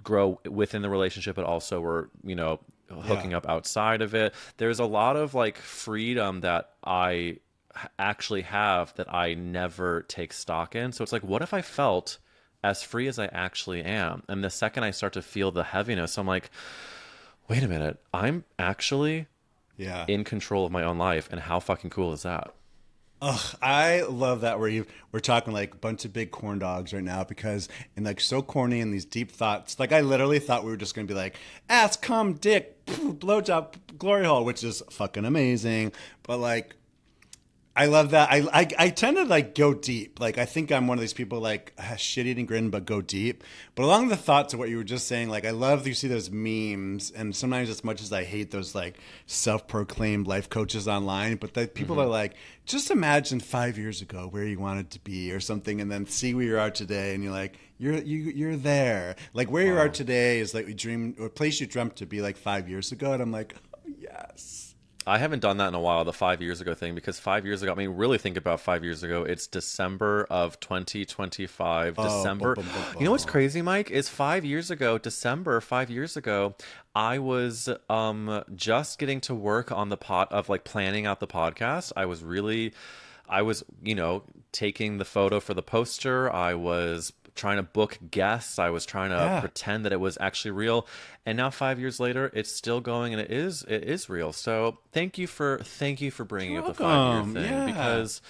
grow within the relationship, but also we're, you know, hooking up outside of it. There's a lot of like freedom that I actually have that I never take stock in. So it's like, what if I felt as free as I actually am? And the second I start to feel the heaviness, I'm like, wait a minute, I'm actually Yeah. in control of my own life. And how fucking cool is that? Ugh, I love that we're talking like a bunch of big corn dogs right now because and like so corny and these deep thoughts. Like I literally thought we were just gonna be like ass, cum, dick, blowjob, glory hole, which is fucking amazing. But like I love that. I tend to like go deep. Like I think I'm one of these people like shit eating grin, but go deep. But along the thoughts of what you were just saying, like I love you see those memes, and sometimes as much as I hate those like self-proclaimed life coaches online, but the people are like, just imagine 5 years ago where you wanted to be or something, and then see where you are today, and you're like, you're there. Like where you are today is like you dream or a place you dreamt to be like 5 years ago, and I'm like, oh, yes. I haven't done that in a while, the 5 years ago thing, because 5 years ago, I mean, really think about 5 years ago. It's December of 2025. December. Boom, boom, boom, You know what's boom. crazy, Mike? Is 5 years ago, December 5 years ago, I was just getting to work on the pot of like planning out the podcast. I was, you know, taking the photo for the poster. I was trying to book guests. I was trying to Yeah. pretend that it was actually real. And now 5 years later, it's still going and it is real. So thank you for bringing You're up the 5 year welcome. thing Yeah. because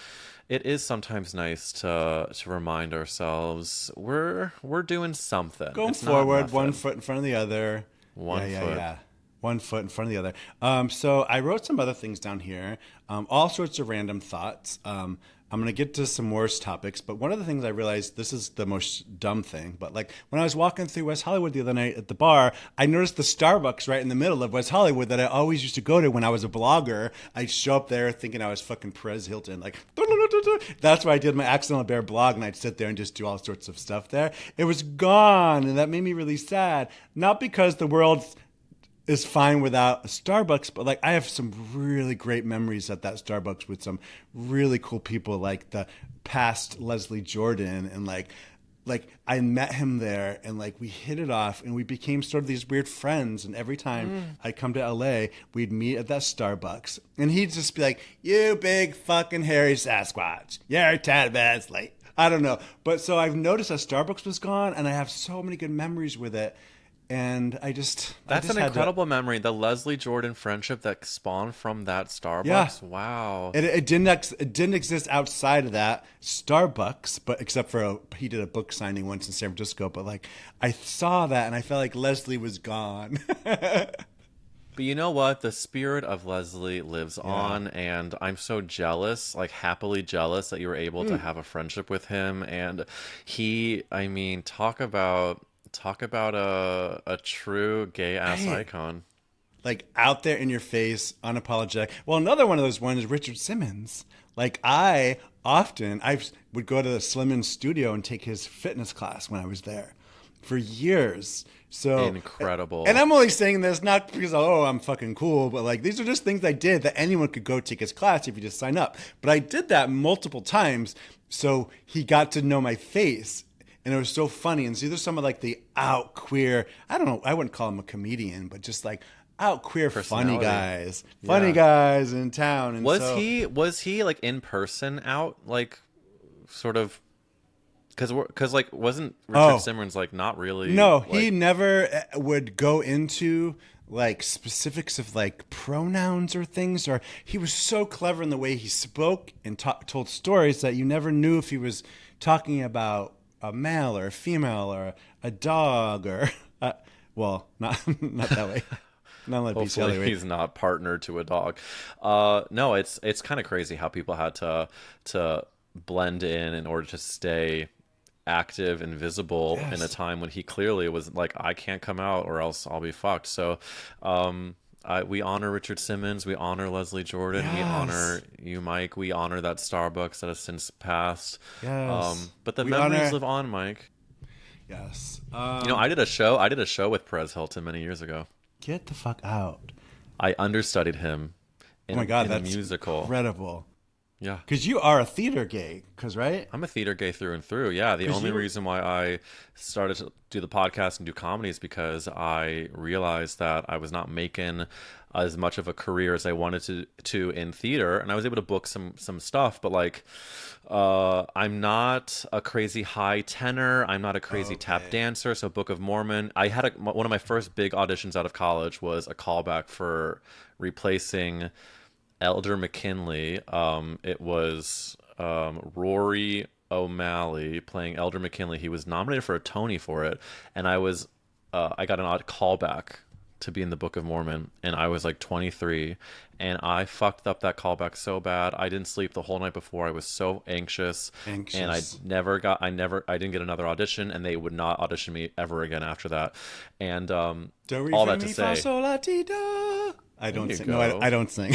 it is sometimes nice to remind ourselves we're doing something. Going It's not forward, one nothing. foot in front of the other. One yeah, foot. yeah. one foot in front of the other. So I wrote some other things down here, all sorts of random thoughts. I'm going to get to some worse topics, but one of the things I realized, this is the most dumb thing, but like when I was walking through West Hollywood the other night at the bar, I noticed the Starbucks right in the middle of West Hollywood that I always used to go to when I was a blogger. I'd show up there thinking I was fucking Perez Hilton. Like, that's why I did my Accidental Bear blog, and I'd sit there and just do all sorts of stuff there. It was gone, and that made me really sad. Not because the world is fine without a Starbucks, but like I have some really great memories at that Starbucks with some really cool people, like the past Leslie Jordan, and like I met him there, and like we hit it off, and we became sort of these weird friends. And every time I'd come to LA, we'd meet at that Starbucks, and he'd just be like, "You big fucking hairy Sasquatch, you're 10 minutes late." I don't know, but so I've noticed that Starbucks was gone, and I have so many good memories with it. And I That's just an had to, incredible memory. The Leslie Jordan friendship that spawned from that yeah. Starbucks. Wow. It didn't exist outside of that Starbucks, but except for he did a book signing once in San Francisco. But like I saw that and I felt like Leslie was gone. But you know what? The spirit of Leslie lives Yeah. on, and I'm so jealous, like happily jealous that you were able to have a friendship with him. And I mean, talk about a true gay ass Right. icon. Like out there in your face, unapologetic. Well, another one of those ones is Richard Simmons. Like I would go to the Simmons studio and take his fitness class when I was there for years. So and Incredible. I'm only saying this not because I'm fucking cool, but like these are just things I did that anyone could go take his class if you just sign up. But I did that multiple times, so he got to know my face, and it was so funny. And see, there's some of like the out queer. I don't know. I wouldn't call him a comedian, but just like out queer Personality. funny Yeah. guys in town. And Was so, he was he like in person out like sort of because like wasn't Richard oh Simmons like not really no, he like never would go into like specifics of like pronouns or things. Or he was so clever in the way he spoke and told stories that you never knew if he was talking about a male or a female or a dog or well, not not that way. Not let BC hopefully Alleyway. he's not partnered to a dog. No, it's kind of crazy how people had to blend in order to stay active and visible in a Yes. time when he clearly was like, I can't come out or else I'll be fucked. So, we honor Richard Simmons, we honor Leslie Jordan, we Yes. honor you, Mike, we honor that Starbucks that has since passed. Yes. But the We memories honor. live on, Mike. Yes. You know, I did a show with Perez Hilton many years ago. Get the fuck out. I understudied him Oh my God, in a that's musical. incredible. Yeah. Because you are a theater gay, because, right? I'm a theater gay through and through. Yeah, the Because only you. reason why I started to do the podcast and do comedy is because I realized that I was not making as much of a career as I wanted to in theater, and I was able to book some stuff, but like I'm not a crazy high tenor. I'm not a crazy tap Okay. dancer. So Book of Mormon, one of my first big auditions out of college was a callback for replacing Elder McKinley. It was Rory O'Malley playing Elder McKinley. He was nominated for a Tony for it, and I got an odd callback to be in the Book of Mormon, and I was like 23, and I fucked up that callback so bad. I didn't sleep the whole night before. I was so anxious, and Anxious. I didn't get another audition, and they would not audition me ever again after that. And Do re all fa that to mi fa say, sol la ti do. I there don't you sing. No, I go. don't sing.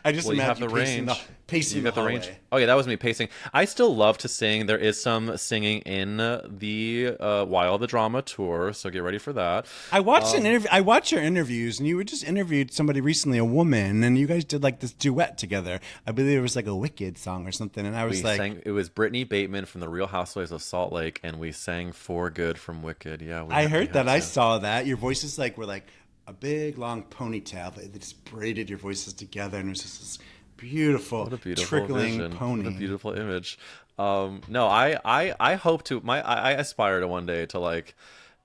I just Well, you have imagine the you pacing the range. pacing You the got the range. hallway. Oh yeah, that was me pacing. I still love to sing. There is some singing in the While the Drama tour, so get ready for that. I watched an interview. I watched your interviews, and you were just interviewed somebody recently, a woman, and you guys did like this duet together. I believe it was like a Wicked song or something, and I was We like, sang. It was Brittany Bateman from the Real Housewives of Salt Lake, and we sang "For Good" from Wicked. Yeah, I we heard had that. I to. saw that. Your voices like were like a big long ponytail. They just braided your voices together, and it was just this beautiful What a beautiful trickling vision. What a pony. beautiful image. No, I hope to. I aspire to one day to like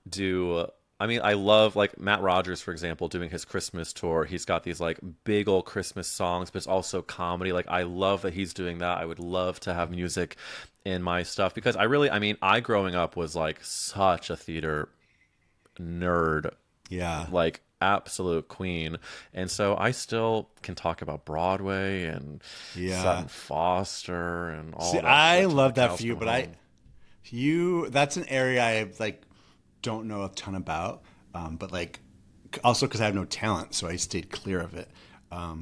do. I mean, I love like Matt Rogers, for example, doing his Christmas tour. He's got these like big old Christmas songs, but it's also comedy. Like I love that he's doing that. I would love to have music in my stuff because I mean, I growing up was like such a theater nerd. Yeah. Like absolute queen. And so I still can talk about Broadway and Yeah. Sutton Foster and See, all that I shit till the love that cows for you, come but home. that's an area I like don't know a ton about. But like, also because I have no talent, so I stayed clear of it.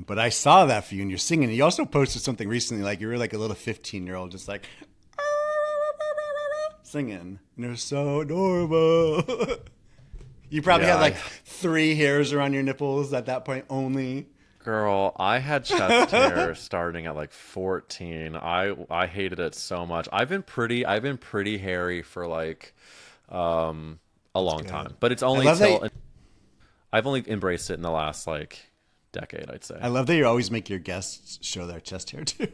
But I saw that for you, and you're singing. You also posted something recently, like you were like a little 15-year-old, just like singing, and it was so adorable. You probably Yeah, had like 3 hairs around your nipples at that point only. girl, I had chest hair starting at like 14. I hated it so much. I've been pretty hairy for like a That's long good. time. But it's I only love that. till I've only embraced it in the last like decade, I'd say. I love that you always make your guests show their chest hair too.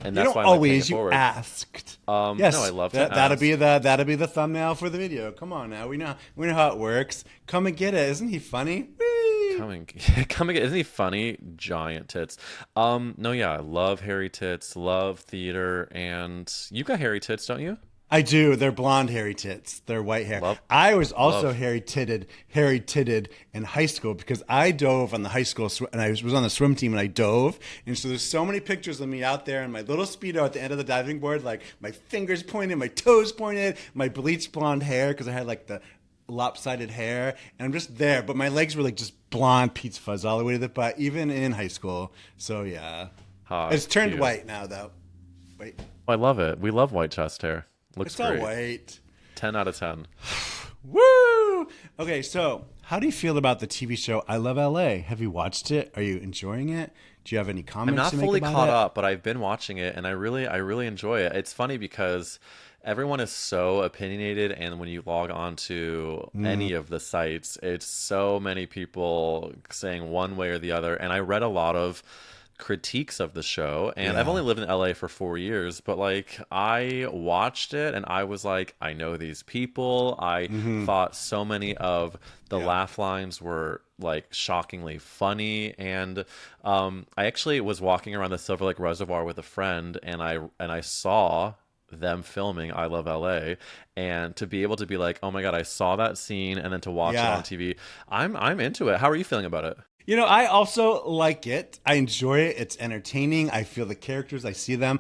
And You that's don't why I'm like paying it always. You forward. asked. No, I Yes, love to that'll be ask. the thumbnail for the video. Come on now, we know how it works. Come and get it. Isn't he funny? Whee! Coming, coming. Isn't he funny? Giant tits. No, yeah, I love hairy tits. Love theater, and you got hairy tits, don't you? I do. They're blonde hairy tits. They're white hair. Love, I was also love. hairy titted in high school because I dove on the high school and I was on the swim team and I dove. And so there's so many pictures of me out there in my little speedo at the end of the diving board, like my fingers pointed, my toes pointed, my bleached blonde hair because I had like the lopsided hair, and I'm just there. But my legs were like just blonde pizza fuzz all the way to the butt, even in high school. So yeah, Hot, it's turned cute. white now though. Wait, I love it. We love white chest hair. Looks it's all great. white. 10 out of 10. Woo! Okay, so how do you feel about the TV show I Love LA? Have you watched it? Are you enjoying it? Do you have any I'm comments not to make fully about caught it? up, but I've been watching it and I really enjoy it. It's funny because everyone is so opinionated, and when you log on to any of the sites, it's so many people saying one way or the other. And I read a lot of critiques of the show, and I've Yeah. only lived in LA for 4 years, but like I watched it and I was like, I know these people. I thought so many of the Yeah. laugh lines were like shockingly funny, and I actually was walking around the Silver Lake Reservoir with a friend, and I saw them filming I Love LA, and to be able to be like, oh my God, I saw that scene, and then to watch it on Yeah. TV, I'm into it. How are you feeling about it? I also like it. I enjoy it. It's entertaining. I feel the characters. I see them.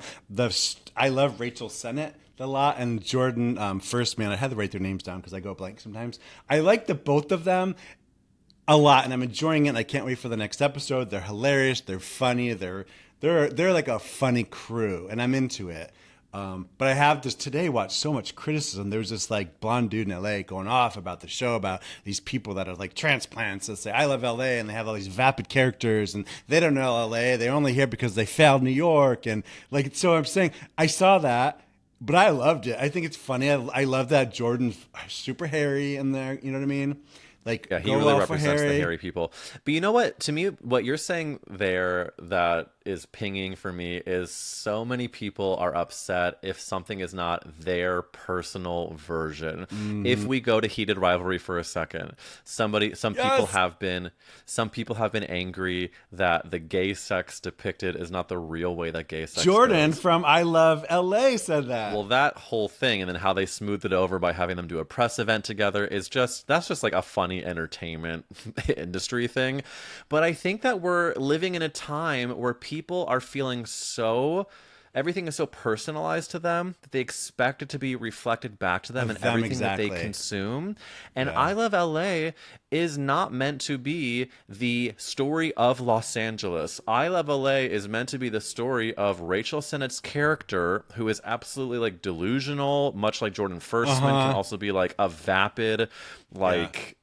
I love Rachel Sennett a lot and Jordan First Man. I had to write their names down because I go blank sometimes. I like the both of them a lot, and I'm enjoying it. And I can't wait for the next episode. They're hilarious. They're funny. They're like a funny crew, and I'm into it. But I have just today watched so much criticism. There was this like blonde dude in LA going off about the show about these people that are like transplants that say I love LA, and they have all these vapid characters and they don't know LA. They're only here because they failed New York, and like so I'm saying I saw that, but I loved it. I think it's funny. I love that Jordan's super hairy in there. You know what I mean? Like Yeah, he go really all for represents the Harry. hairy people. But you know what? To me, what you're saying there that is pinging for me is so many people are upset if something is not their personal version. If we go to heated rivalry for a second, Yes, some people have been angry that the gay sex depicted is not the real way that gay sex Jordan goes. from I Love LA said Well, that. that whole thing, and then how they smoothed it over by having them do a press event together is that's just like a funny entertainment industry thing. But I think that we're living in a time where people are feeling everything is so personalized to them that they expect it to be reflected back to them in Of them everything that they exactly. consume. And Yeah. I Love LA is not meant to be the story of Los Angeles. I Love LA is meant to be the story of Rachel Sennett's character, who is absolutely like delusional, much like Jordan Uh Firstman can huh. also be like a vapid Yeah. like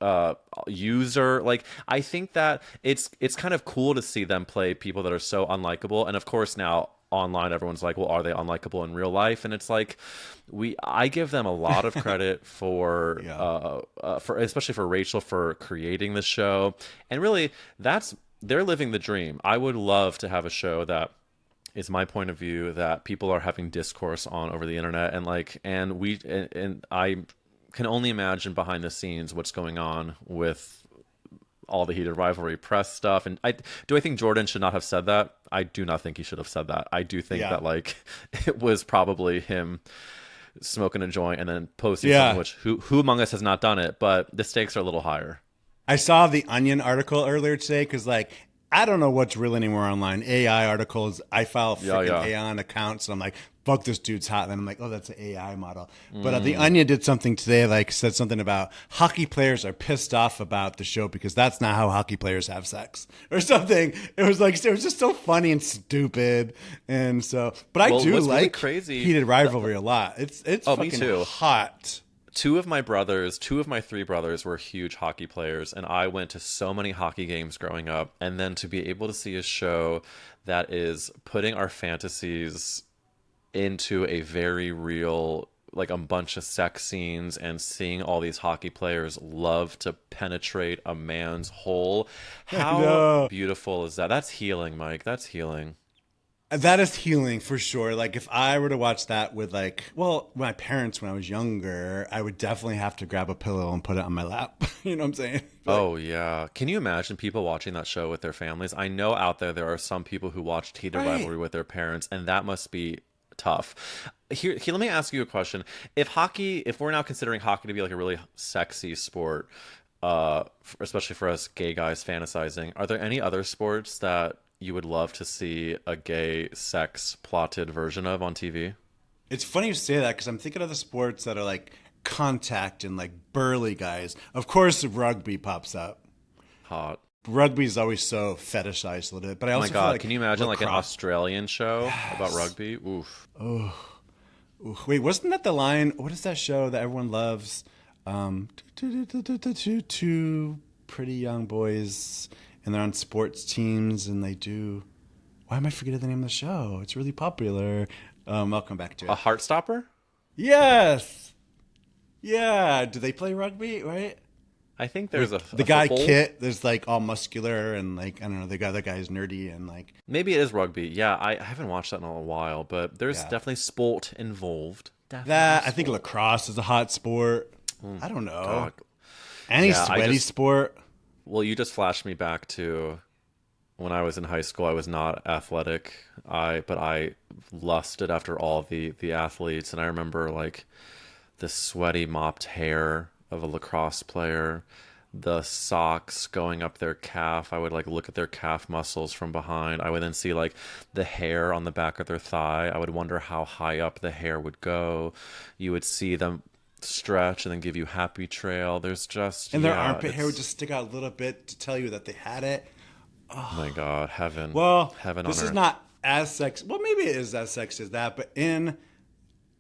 user. Like I think that it's kind of cool to see them play people that are so unlikable. And of course now online everyone's like, well, are they unlikable in real life? And it's like I give them a lot of credit Yeah. for especially for Rachel for creating the show. And really they're living the dream. I would love to have a show that is my point of view that people are having discourse on over the internet, and like and I can only imagine behind the scenes what's going on with all the heated rivalry press stuff. And I think Jordan should not have said that. I do not think he should have said that. I do think Yeah. that like it was probably him smoking a joint and then posting something, Yeah. which who among us has not done it, but the stakes are a little higher. I saw the Onion article earlier today because, like, I don't know what's real anymore online. AI articles. I file Yeah, freaking yeah. AI on accounts, and I'm like, fuck, this dude's hot. And then I'm like, oh, that's an AI model. But the Mm. Onion did something today, like, said something about hockey players are pissed off about the show because that's not how hockey players have sex or something. It was like, it was just so funny and stupid. And so, but I Well, do what's really like crazy? heated rivalry a lot. It's Oh, me fucking too. hot. Two of my three brothers were huge hockey players, and I went to so many hockey games growing up. And then to be able to see a show that is putting our fantasies into a very real, like a bunch of sex scenes, and seeing all these hockey players love to penetrate a man's hole. I How know. beautiful is that? That's healing, Mike. That's healing. That is healing for sure. Like if I were to watch that with like, well, my parents when I was younger, I would definitely have to grab a pillow and put it on my lap. You know what I'm saying? Like, Oh yeah. Can you imagine people watching that show with their families? I know out there are some people who watched Heated right. Rivalry with their parents, and that must be tough. Here, let me ask you a question. If we're now considering hockey to be like a really sexy sport, especially for us gay guys fantasizing, are there any other sports that you would love to see a gay sex plotted version of on TV? It's funny you say that because I'm thinking of the sports that are like contact and like burly guys. Of course, rugby pops up. Hot. Rugby is always so fetishized a little bit, but I Oh my also feel God, like can you imagine like an lacrosse. Australian show about Yes. rugby? Oof. Ooh, wait, wasn't that the line? What is that show that everyone loves? Two pretty young boys, and they're on sports teams, and they do. Why am I forgetting the name of the show? It's really popular. I'll come back to A it. Heartstopper? Yes, yeah. Do they play rugby? Right. I think there's With the a guy football. Kit, there's like all muscular and like I don't know. The other guy's nerdy and like Maybe it is rugby. Yeah, I haven't watched that in a while, but there's yeah. definitely sport involved. Definitely That I think sport. lacrosse is a hot sport. Mm, I don't know God. any Yeah, I sweaty just sport. well, you just flashed me back to when I was in high school. I was not athletic. I lusted after all the athletes, and I remember like the sweaty mopped hair of a lacrosse player, the socks going up their calf. I would like look at their calf muscles from behind. I would then see like the hair on the back of their thigh. I would wonder how high up the hair would go. You would see them stretch and then give you happy trail. There's just And their yeah, armpit hair would it's just stick out a little bit to tell you that they had it. oh my God, heaven, Well, heaven on this is earth. not as sexy. Well, maybe it is as sexy as that. But in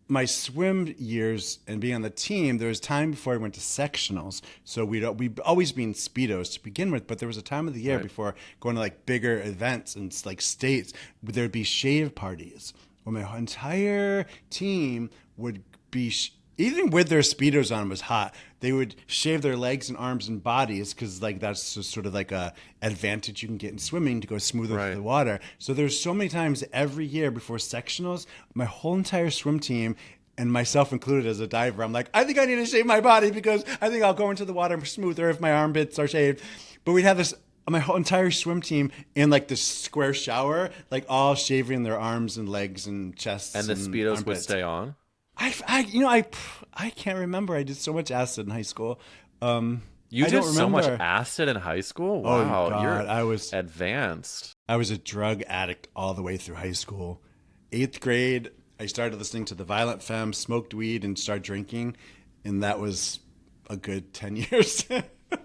my swim years and being on the team, there was time before I went to sectionals. So we'd always be in speedos to begin with. But there was a time of the year Right. before going to like bigger events and like states, where there'd be shave parties where my entire team would be. Even with their speedos on was hot. They would shave their legs and arms and bodies because like that's just sort of like a advantage you can get in swimming to go smoother through Right. the water. So there's so many times every year before sectionals, my whole entire swim team and myself included as a diver, I'm like, I think I need to shave my body because I think I'll go into the water smoother if my armpits are shaved. But we'd have this my whole entire swim team in like this square shower, like all shaving their arms and legs and chests And the and speedos would armpits. stay on. I can't remember. I did so much acid in high school. You I did don't so much remember. acid in high school? Oh Wow, God, you're advanced. I was a drug addict all the way through high school. Eighth grade, I started listening to the Violent Femmes, smoked weed, and started drinking, and that was a good 10 years. Yeah, I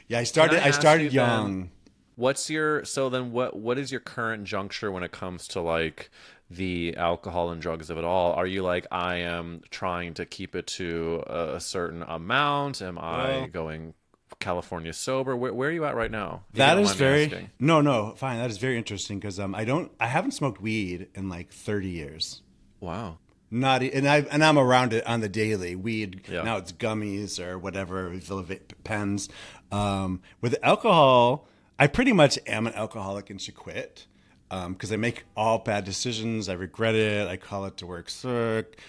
Can I started. I ask you started then, young. what is your current juncture when it comes to like the alcohol and drugs of it all? Are you like, I am trying to keep it to a certain amount? Am I Well, going California sober? Where are you at right now? If you that don't is mind me very asking. no, fine. That is very interesting because I haven't smoked weed in like 30 years. Wow. Not and I'm around it on the daily. Weed Yeah. now it's gummies or whatever, refill pens. With alcohol, I pretty much am an alcoholic and should quit because I make all bad decisions. I regret it. I call it to work sick.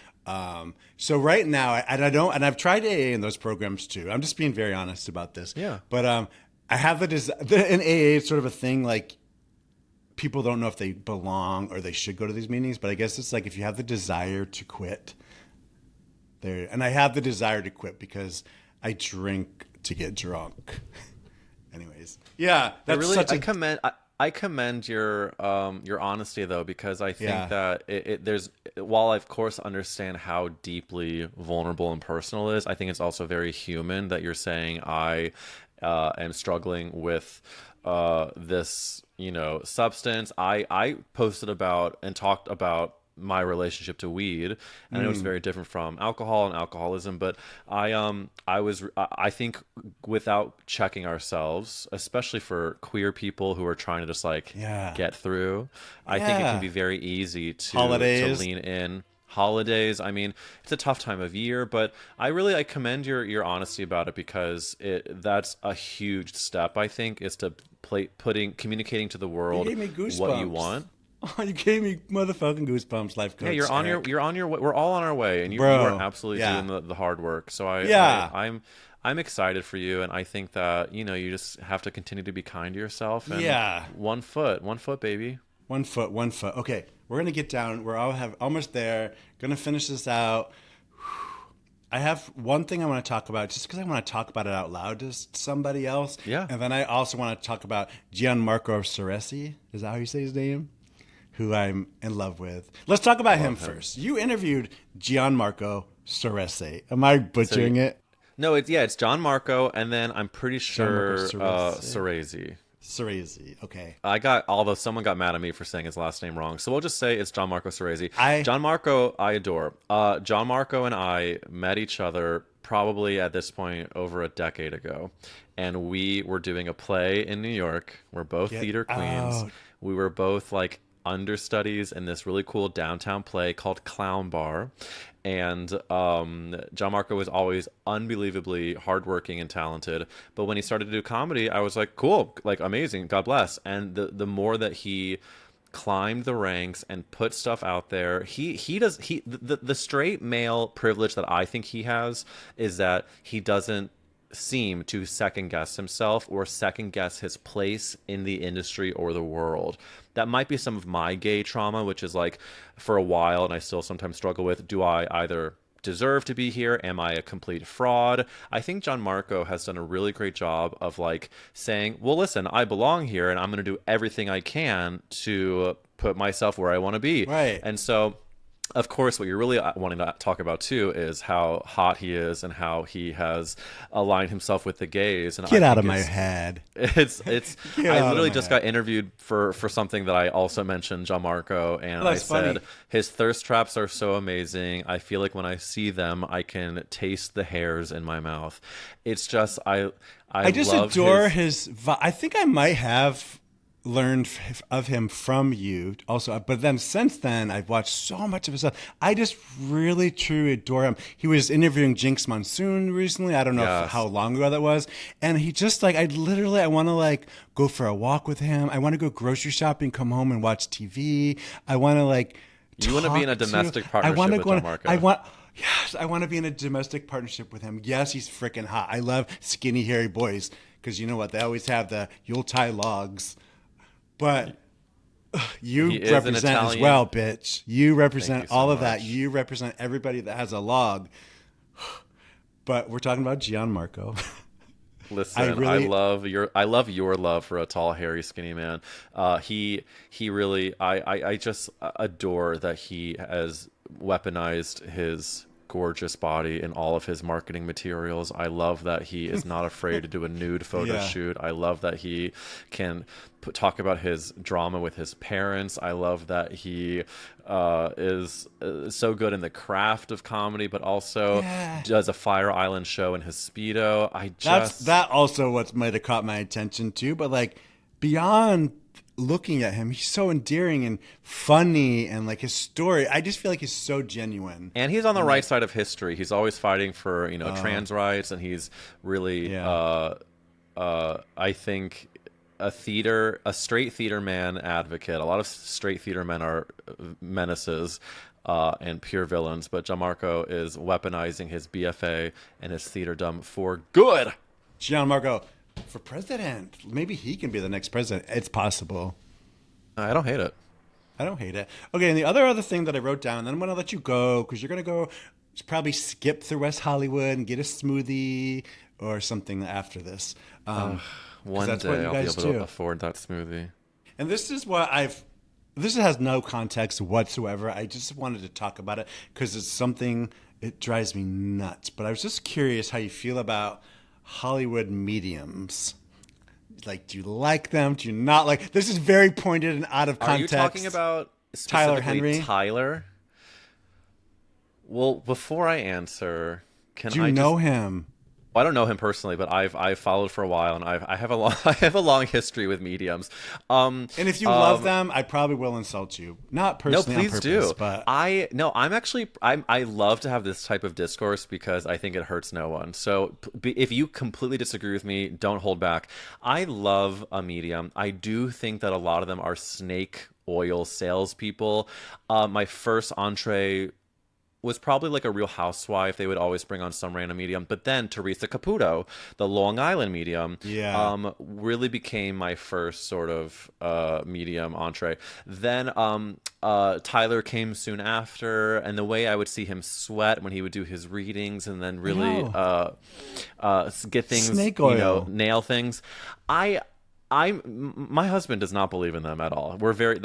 So right now, and I don't, and I've tried AA in those programs too. I'm just being very honest about this. Yeah. But I have in AA. It's sort of a thing like people don't know if they belong or they should go to these meetings, but I guess it's like if you have the desire to quit there, and I have the desire to quit because I drink to get drunk. Anyways, yeah, I that's really such I a commend I commend your honesty though, because I think yeah. that there's, while I of course understand how deeply vulnerable and personal it is, I think it's also very human that you're saying I am struggling with this, substance. I posted about and talked about my relationship to weed, and I know it's very different from alcohol and alcoholism, but I think without checking ourselves, especially for queer people who are trying to just like Yeah. get through, I think it can Yeah. be very easy to Holidays. lean in. Holidays, I mean, it's a tough time of year, but I commend your honesty about it, because that's a huge step, I think, is to communicating to the You world gave me what you goosebumps. want. Oh, you gave me motherfucking goosebumps, life Yeah, coach Eric. you're on your way. We're all on our way, and you are Bro. absolutely Yeah. doing the hard work. So Yeah. I'm excited for you, and I think that you just have to continue to be kind to yourself, and Yeah. one foot, baby. 1 foot, 1 foot. Okay, we're gonna get down. We're all have almost there. Gonna finish this out. I have one thing I want to talk about, just because I want to talk about it out loud to somebody else, Yeah. and then I also want to talk about Gianmarco Ceresi. Is that how you say his name? Who I'm in love with. Let's talk about him Love him. first. You interviewed Gianmarco Ceresi. Am I So butchering it? no, it's John Marco, and then I'm pretty Gianmarco sure Ceresi. Cerezi. Ceresi. Okay. Although someone got mad at me for saying his last name wrong, so we'll just say it's John Marco Cerezi. I John Marco, I adore. John Marco and I met each other probably at this point over a decade ago, and we were doing a play in New York. We're both get theater queens. out. We were both like understudies in this really cool downtown play called Clown Bar. And John Marco was always unbelievably hardworking and talented. But when he started to do comedy, I was like, cool, like amazing, God bless. And the more that he climbed the ranks and put stuff out there, the straight male privilege that I think he has is that he doesn't seem to second guess himself or second guess his place in the industry or the world. That might be some of my gay trauma, which is like for a while, and I still sometimes struggle with, do I either deserve to be here? Am I a complete fraud? I think John Marco has done a really great job of like saying, well, listen, I belong here and I'm going to do everything I can to put myself where I want to be. Right. And so of course, what you're really wanting to talk about too is how hot he is and how he has aligned himself with the gays. And Get I out think of my head. it's. Get I out of literally my just head. got interviewed for something that I also mentioned, John Marco, and I That's said funny. his thirst traps are so amazing. I feel like when I see them, I can taste the hairs in my mouth. It's just I I just love adore I think I might have learned of him from you also, but then since then I've watched so much of his stuff. I just really truly adore him. He was interviewing Jinx Monsoon recently. I don't know how Yes. long ago that was, and he just like I want to like go for a walk with him. I want to go grocery shopping, come home and watch TV. I want to like You want to be in a domestic I want partnership to with go John on, Marco. I want Yes, I want to be in a domestic partnership with him. Yes, he's freaking hot. I love skinny, hairy boys because you know what? They always have the Yuletide logs. But you He is an represent as Italian. well, bitch. You Thank you represent so all of that. much. You represent everybody that has a log. But we're talking about Gianmarco. Listen, really I love your love for a tall, hairy, skinny man. He really I just adore that he has weaponized his gorgeous body in all of his marketing materials. I love that he is not afraid to do a nude photo Yeah. shoot. I love that he can talk about his drama with his parents. I love that he is so good in the craft of comedy, but also Yeah. does a Fire Island show in his Speedo. That's that also what might have caught my attention too. But like beyond looking at him, he's so endearing and funny, and like his story, I just feel like he's so genuine. And he's on the right side of history. He's always fighting for, trans rights, and he's really, Yeah. I think, a straight theater man advocate. A lot of straight theater men are menaces and pure villains, but Gianmarco is weaponizing his BFA and his theaterdom for good. Gianmarco for president. Maybe he can be the next president. It's possible. I don't hate it. I don't hate it. Okay, and the other thing that I wrote down, and then I'm gonna let you go because you're gonna go probably skip through West Hollywood and get a smoothie or something after this. because One that's what day you I'll be guys able to do. afford that smoothie. And this is what I've. This has no context whatsoever. I just wanted to talk about it because it's something. It drives me nuts. But I was just curious how you feel about Hollywood mediums. Like, do you like them? Do you not like? This is very pointed and out of Are you context. talking about Tyler specifically Henry? Tyler? Well, before I answer, can Do you I just know him? I don't know him personally, but I've followed for a while, and I have a long I have a long history with mediums. Um, And if you love um, them, I probably will insult you. Not no, personally on please purpose, do. but I no, I'm actually I love to have this type of discourse because I think it hurts no one. So if you completely disagree with me, don't hold back. I love a medium. I do think that a lot of them are snake oil salespeople. My first entree was probably like a Real Housewife. They would always bring on some random medium. But then Teresa Caputo, the Long Island medium, yeah. really became my first sort of medium entree. Then Tyler came soon after, and the way I would see him sweat when he would do his readings and then I really know. get things, Snake oil. nail things. I. My husband does not believe in them at all. We're very.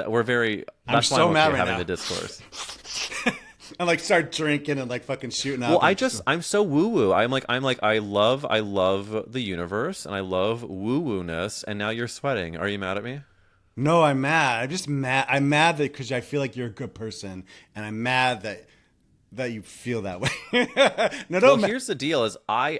I'm That's why so I'm mad okay right having now. the discourse. And like start drinking and like fucking shooting Well, up. And I'm so woo woo. I'm like I love the universe and I love woo woo ness. And now you're sweating. Are you mad at me? no, I'm mad. I'm just mad. I'm mad that because I feel like you're a good person, and I'm mad that you feel that way. No, Well, don't. here's the deal: is I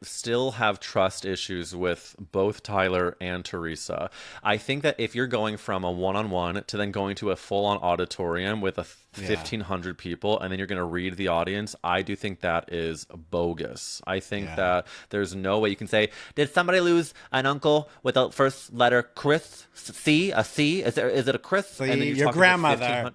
still have trust issues with both Tyler and Teresa. I think that if you're going from a one-on-one to then going to a full-on auditorium with a Yeah. 1,500 people, and then you're going to read the audience, I do think that is bogus. I think Yeah. that there's no way you can say, "Did somebody lose an uncle with a first letter Chris? C? A C? Is it a Chris?" So And then you're your talking to grandmother. 1,500.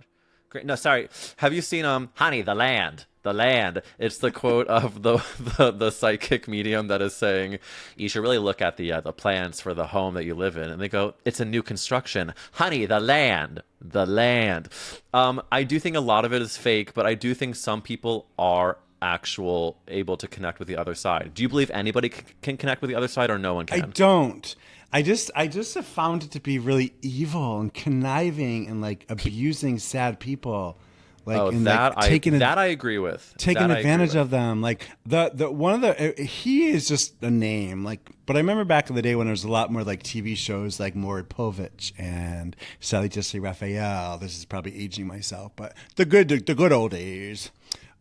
Great. No, sorry. Have you seen Honey, the land? The land. It's the quote of the psychic medium that is saying, "You should really look at the plans for the home that you live in." And they go, "It's a new construction. Honey, the land. The land." I do think a lot of it is fake, but I do think some people are able to connect with the other side. Do you believe anybody can connect with the other side, or no one I can? don't. I just have found it to be really evil and conniving and like abusing sad people, like Oh, and that like I taking that I agree with. taking That I agree advantage with. of them. Like the one of the he is just a name. Like, but I remember back in the day when there was a lot more like TV shows like Maury Povich and Sally Jesse Raphael. This is probably aging myself, but the good old days.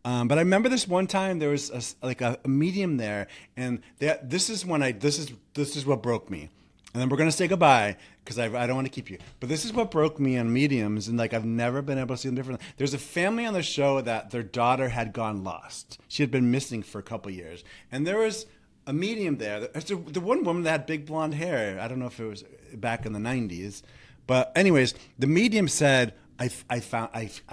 But I remember this one time there was a medium there, and this is when this is what broke me. And then we're gonna say goodbye because I don't want to keep you. But this is what broke me on mediums, and like I've never been able to see them different. There's a family on the show that their daughter had gone lost. She had been missing for a couple years, and there was a medium there. There's the one woman that had big blonde hair. I don't know if it was back in the '90s, but anyways, the medium said, I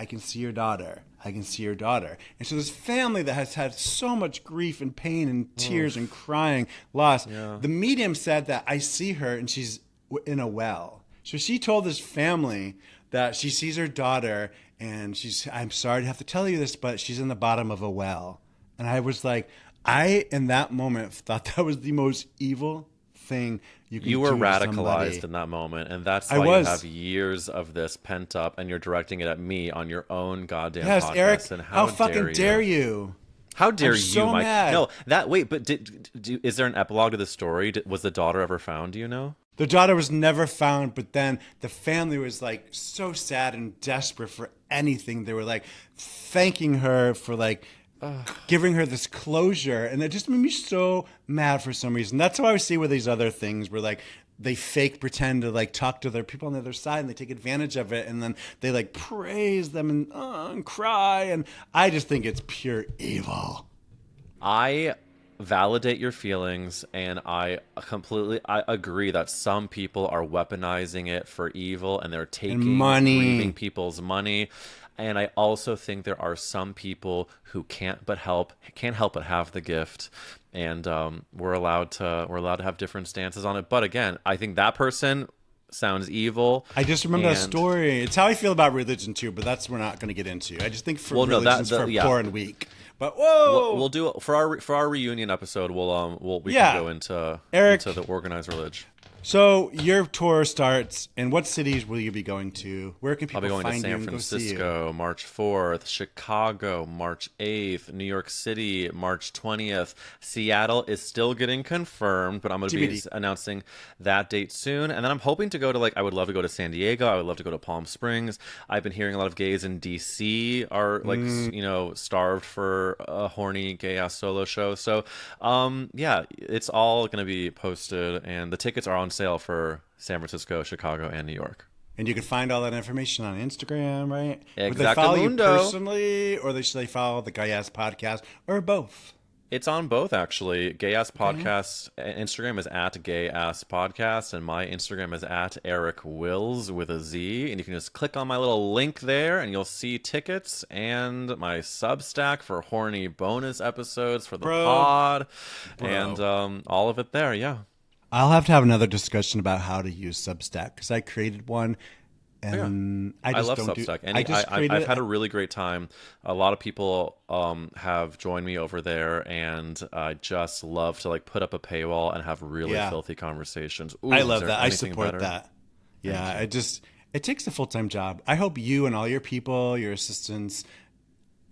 can see your daughter. I can see your daughter." And so this family that has had so much grief and pain and tears and crying, loss, Yeah. the medium said that I see her and she's in a well. So she told this family that she sees her daughter and I'm sorry to have to tell you this, but she's in the bottom of a well. And I was like, in that moment, thought that was the most evil thing you can You were do to radicalized somebody. in that moment, and that's I why you was. have years of this pent up, and you're directing it at me on your own goddamn Yes, podcast. Eric, And how how fucking dare you? How dare I'm you, so Mike? mad. No, that wait, but is there an epilogue to the story? Was the daughter ever found? Do you know? The daughter was never found, but then the family was like so sad and desperate for anything. They were like thanking her for like giving her this closure, and it just made me so mad for some reason. That's how I see with these other things where like they fake pretend to like talk to their people on the other side and they take advantage of it, and then they like praise them and cry, and I just think it's pure evil. I validate your feelings, and I agree that some people are weaponizing it for evil, and they're taking money. grieving people's money. And I also think there are some people who can't help but have the gift, and we're allowed to have different stances on it. But again, I think that person sounds evil. I just remember that and- story. It's how I feel about religion too, but that's we're not going to get into. I just think for Well, no, religion's for yeah. poor and weak. But whoa, We'll do it for our reunion episode. We Yeah. can go into Eric. the organized religion. So your tour starts, and what cities will you be going to? Where can I'll be people going to find you San and go see you? Francisco March 4th, Chicago March 8th, New York City March 20th. Seattle is still getting confirmed, but I'm going to be TBD. announcing that date soon. And then I'm hoping to go to like I would love to go to San Diego. I would love to go to Palm Springs. I've been hearing a lot of gays in DC are like starved for a horny gay ass solo show. So yeah, it's all going to be posted and the tickets are on sale for San Francisco, Chicago, and New York. And you can find all that information on Instagram, right? Would they follow you Exactamundo. personally, or should they follow the Guy Ass podcast, or both? It's on both actually. Gay Ass Okay. Podcast Instagram is at Gay Ass Podcast, and my Instagram is at Eric Wills with a Z. And you can just click on my little link there, and you'll see tickets and my Substack for horny bonus episodes for the Bro, pod, and bro. all of it there. Yeah. I'll have to have another discussion about how to use Substack because I created one Oh, yeah. and I I just love don't do. Substack. I Any, just I've created had it. a really great time. A lot of people have joined me over there, and I just love to like put up a paywall and have really Yeah, filthy conversations. I Ooh, is love there that. I anything support better? that. Thank Yeah, you. it takes a full time job. I hope you and all your people, your assistants,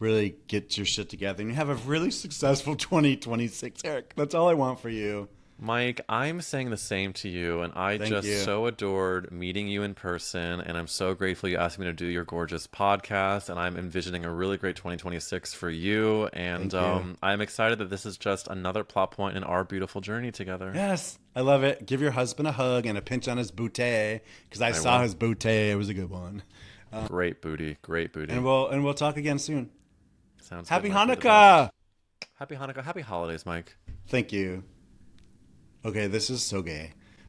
really get your shit together and you have a really successful 2026, Eric. That's all I want for you. Mike, I'm saying the same to you, and I Thank just you. so adored meeting you in person, and I'm so grateful you asked me to do your gorgeous podcast, and I'm envisioning a really great 2026 for you, and Thank you. I'm excited that this is just another plot point in our beautiful journey together. Yes, I love it. Give your husband a hug and a pinch on his bootay because I I saw will. his bootay. It was a good one. Great booty, great And booty. we'll talk again soon. Sounds good, Happy Mike. You're the Hanukkah. best. Happy Hanukkah, happy holidays, Mike. Thank you. Okay, this is so gay.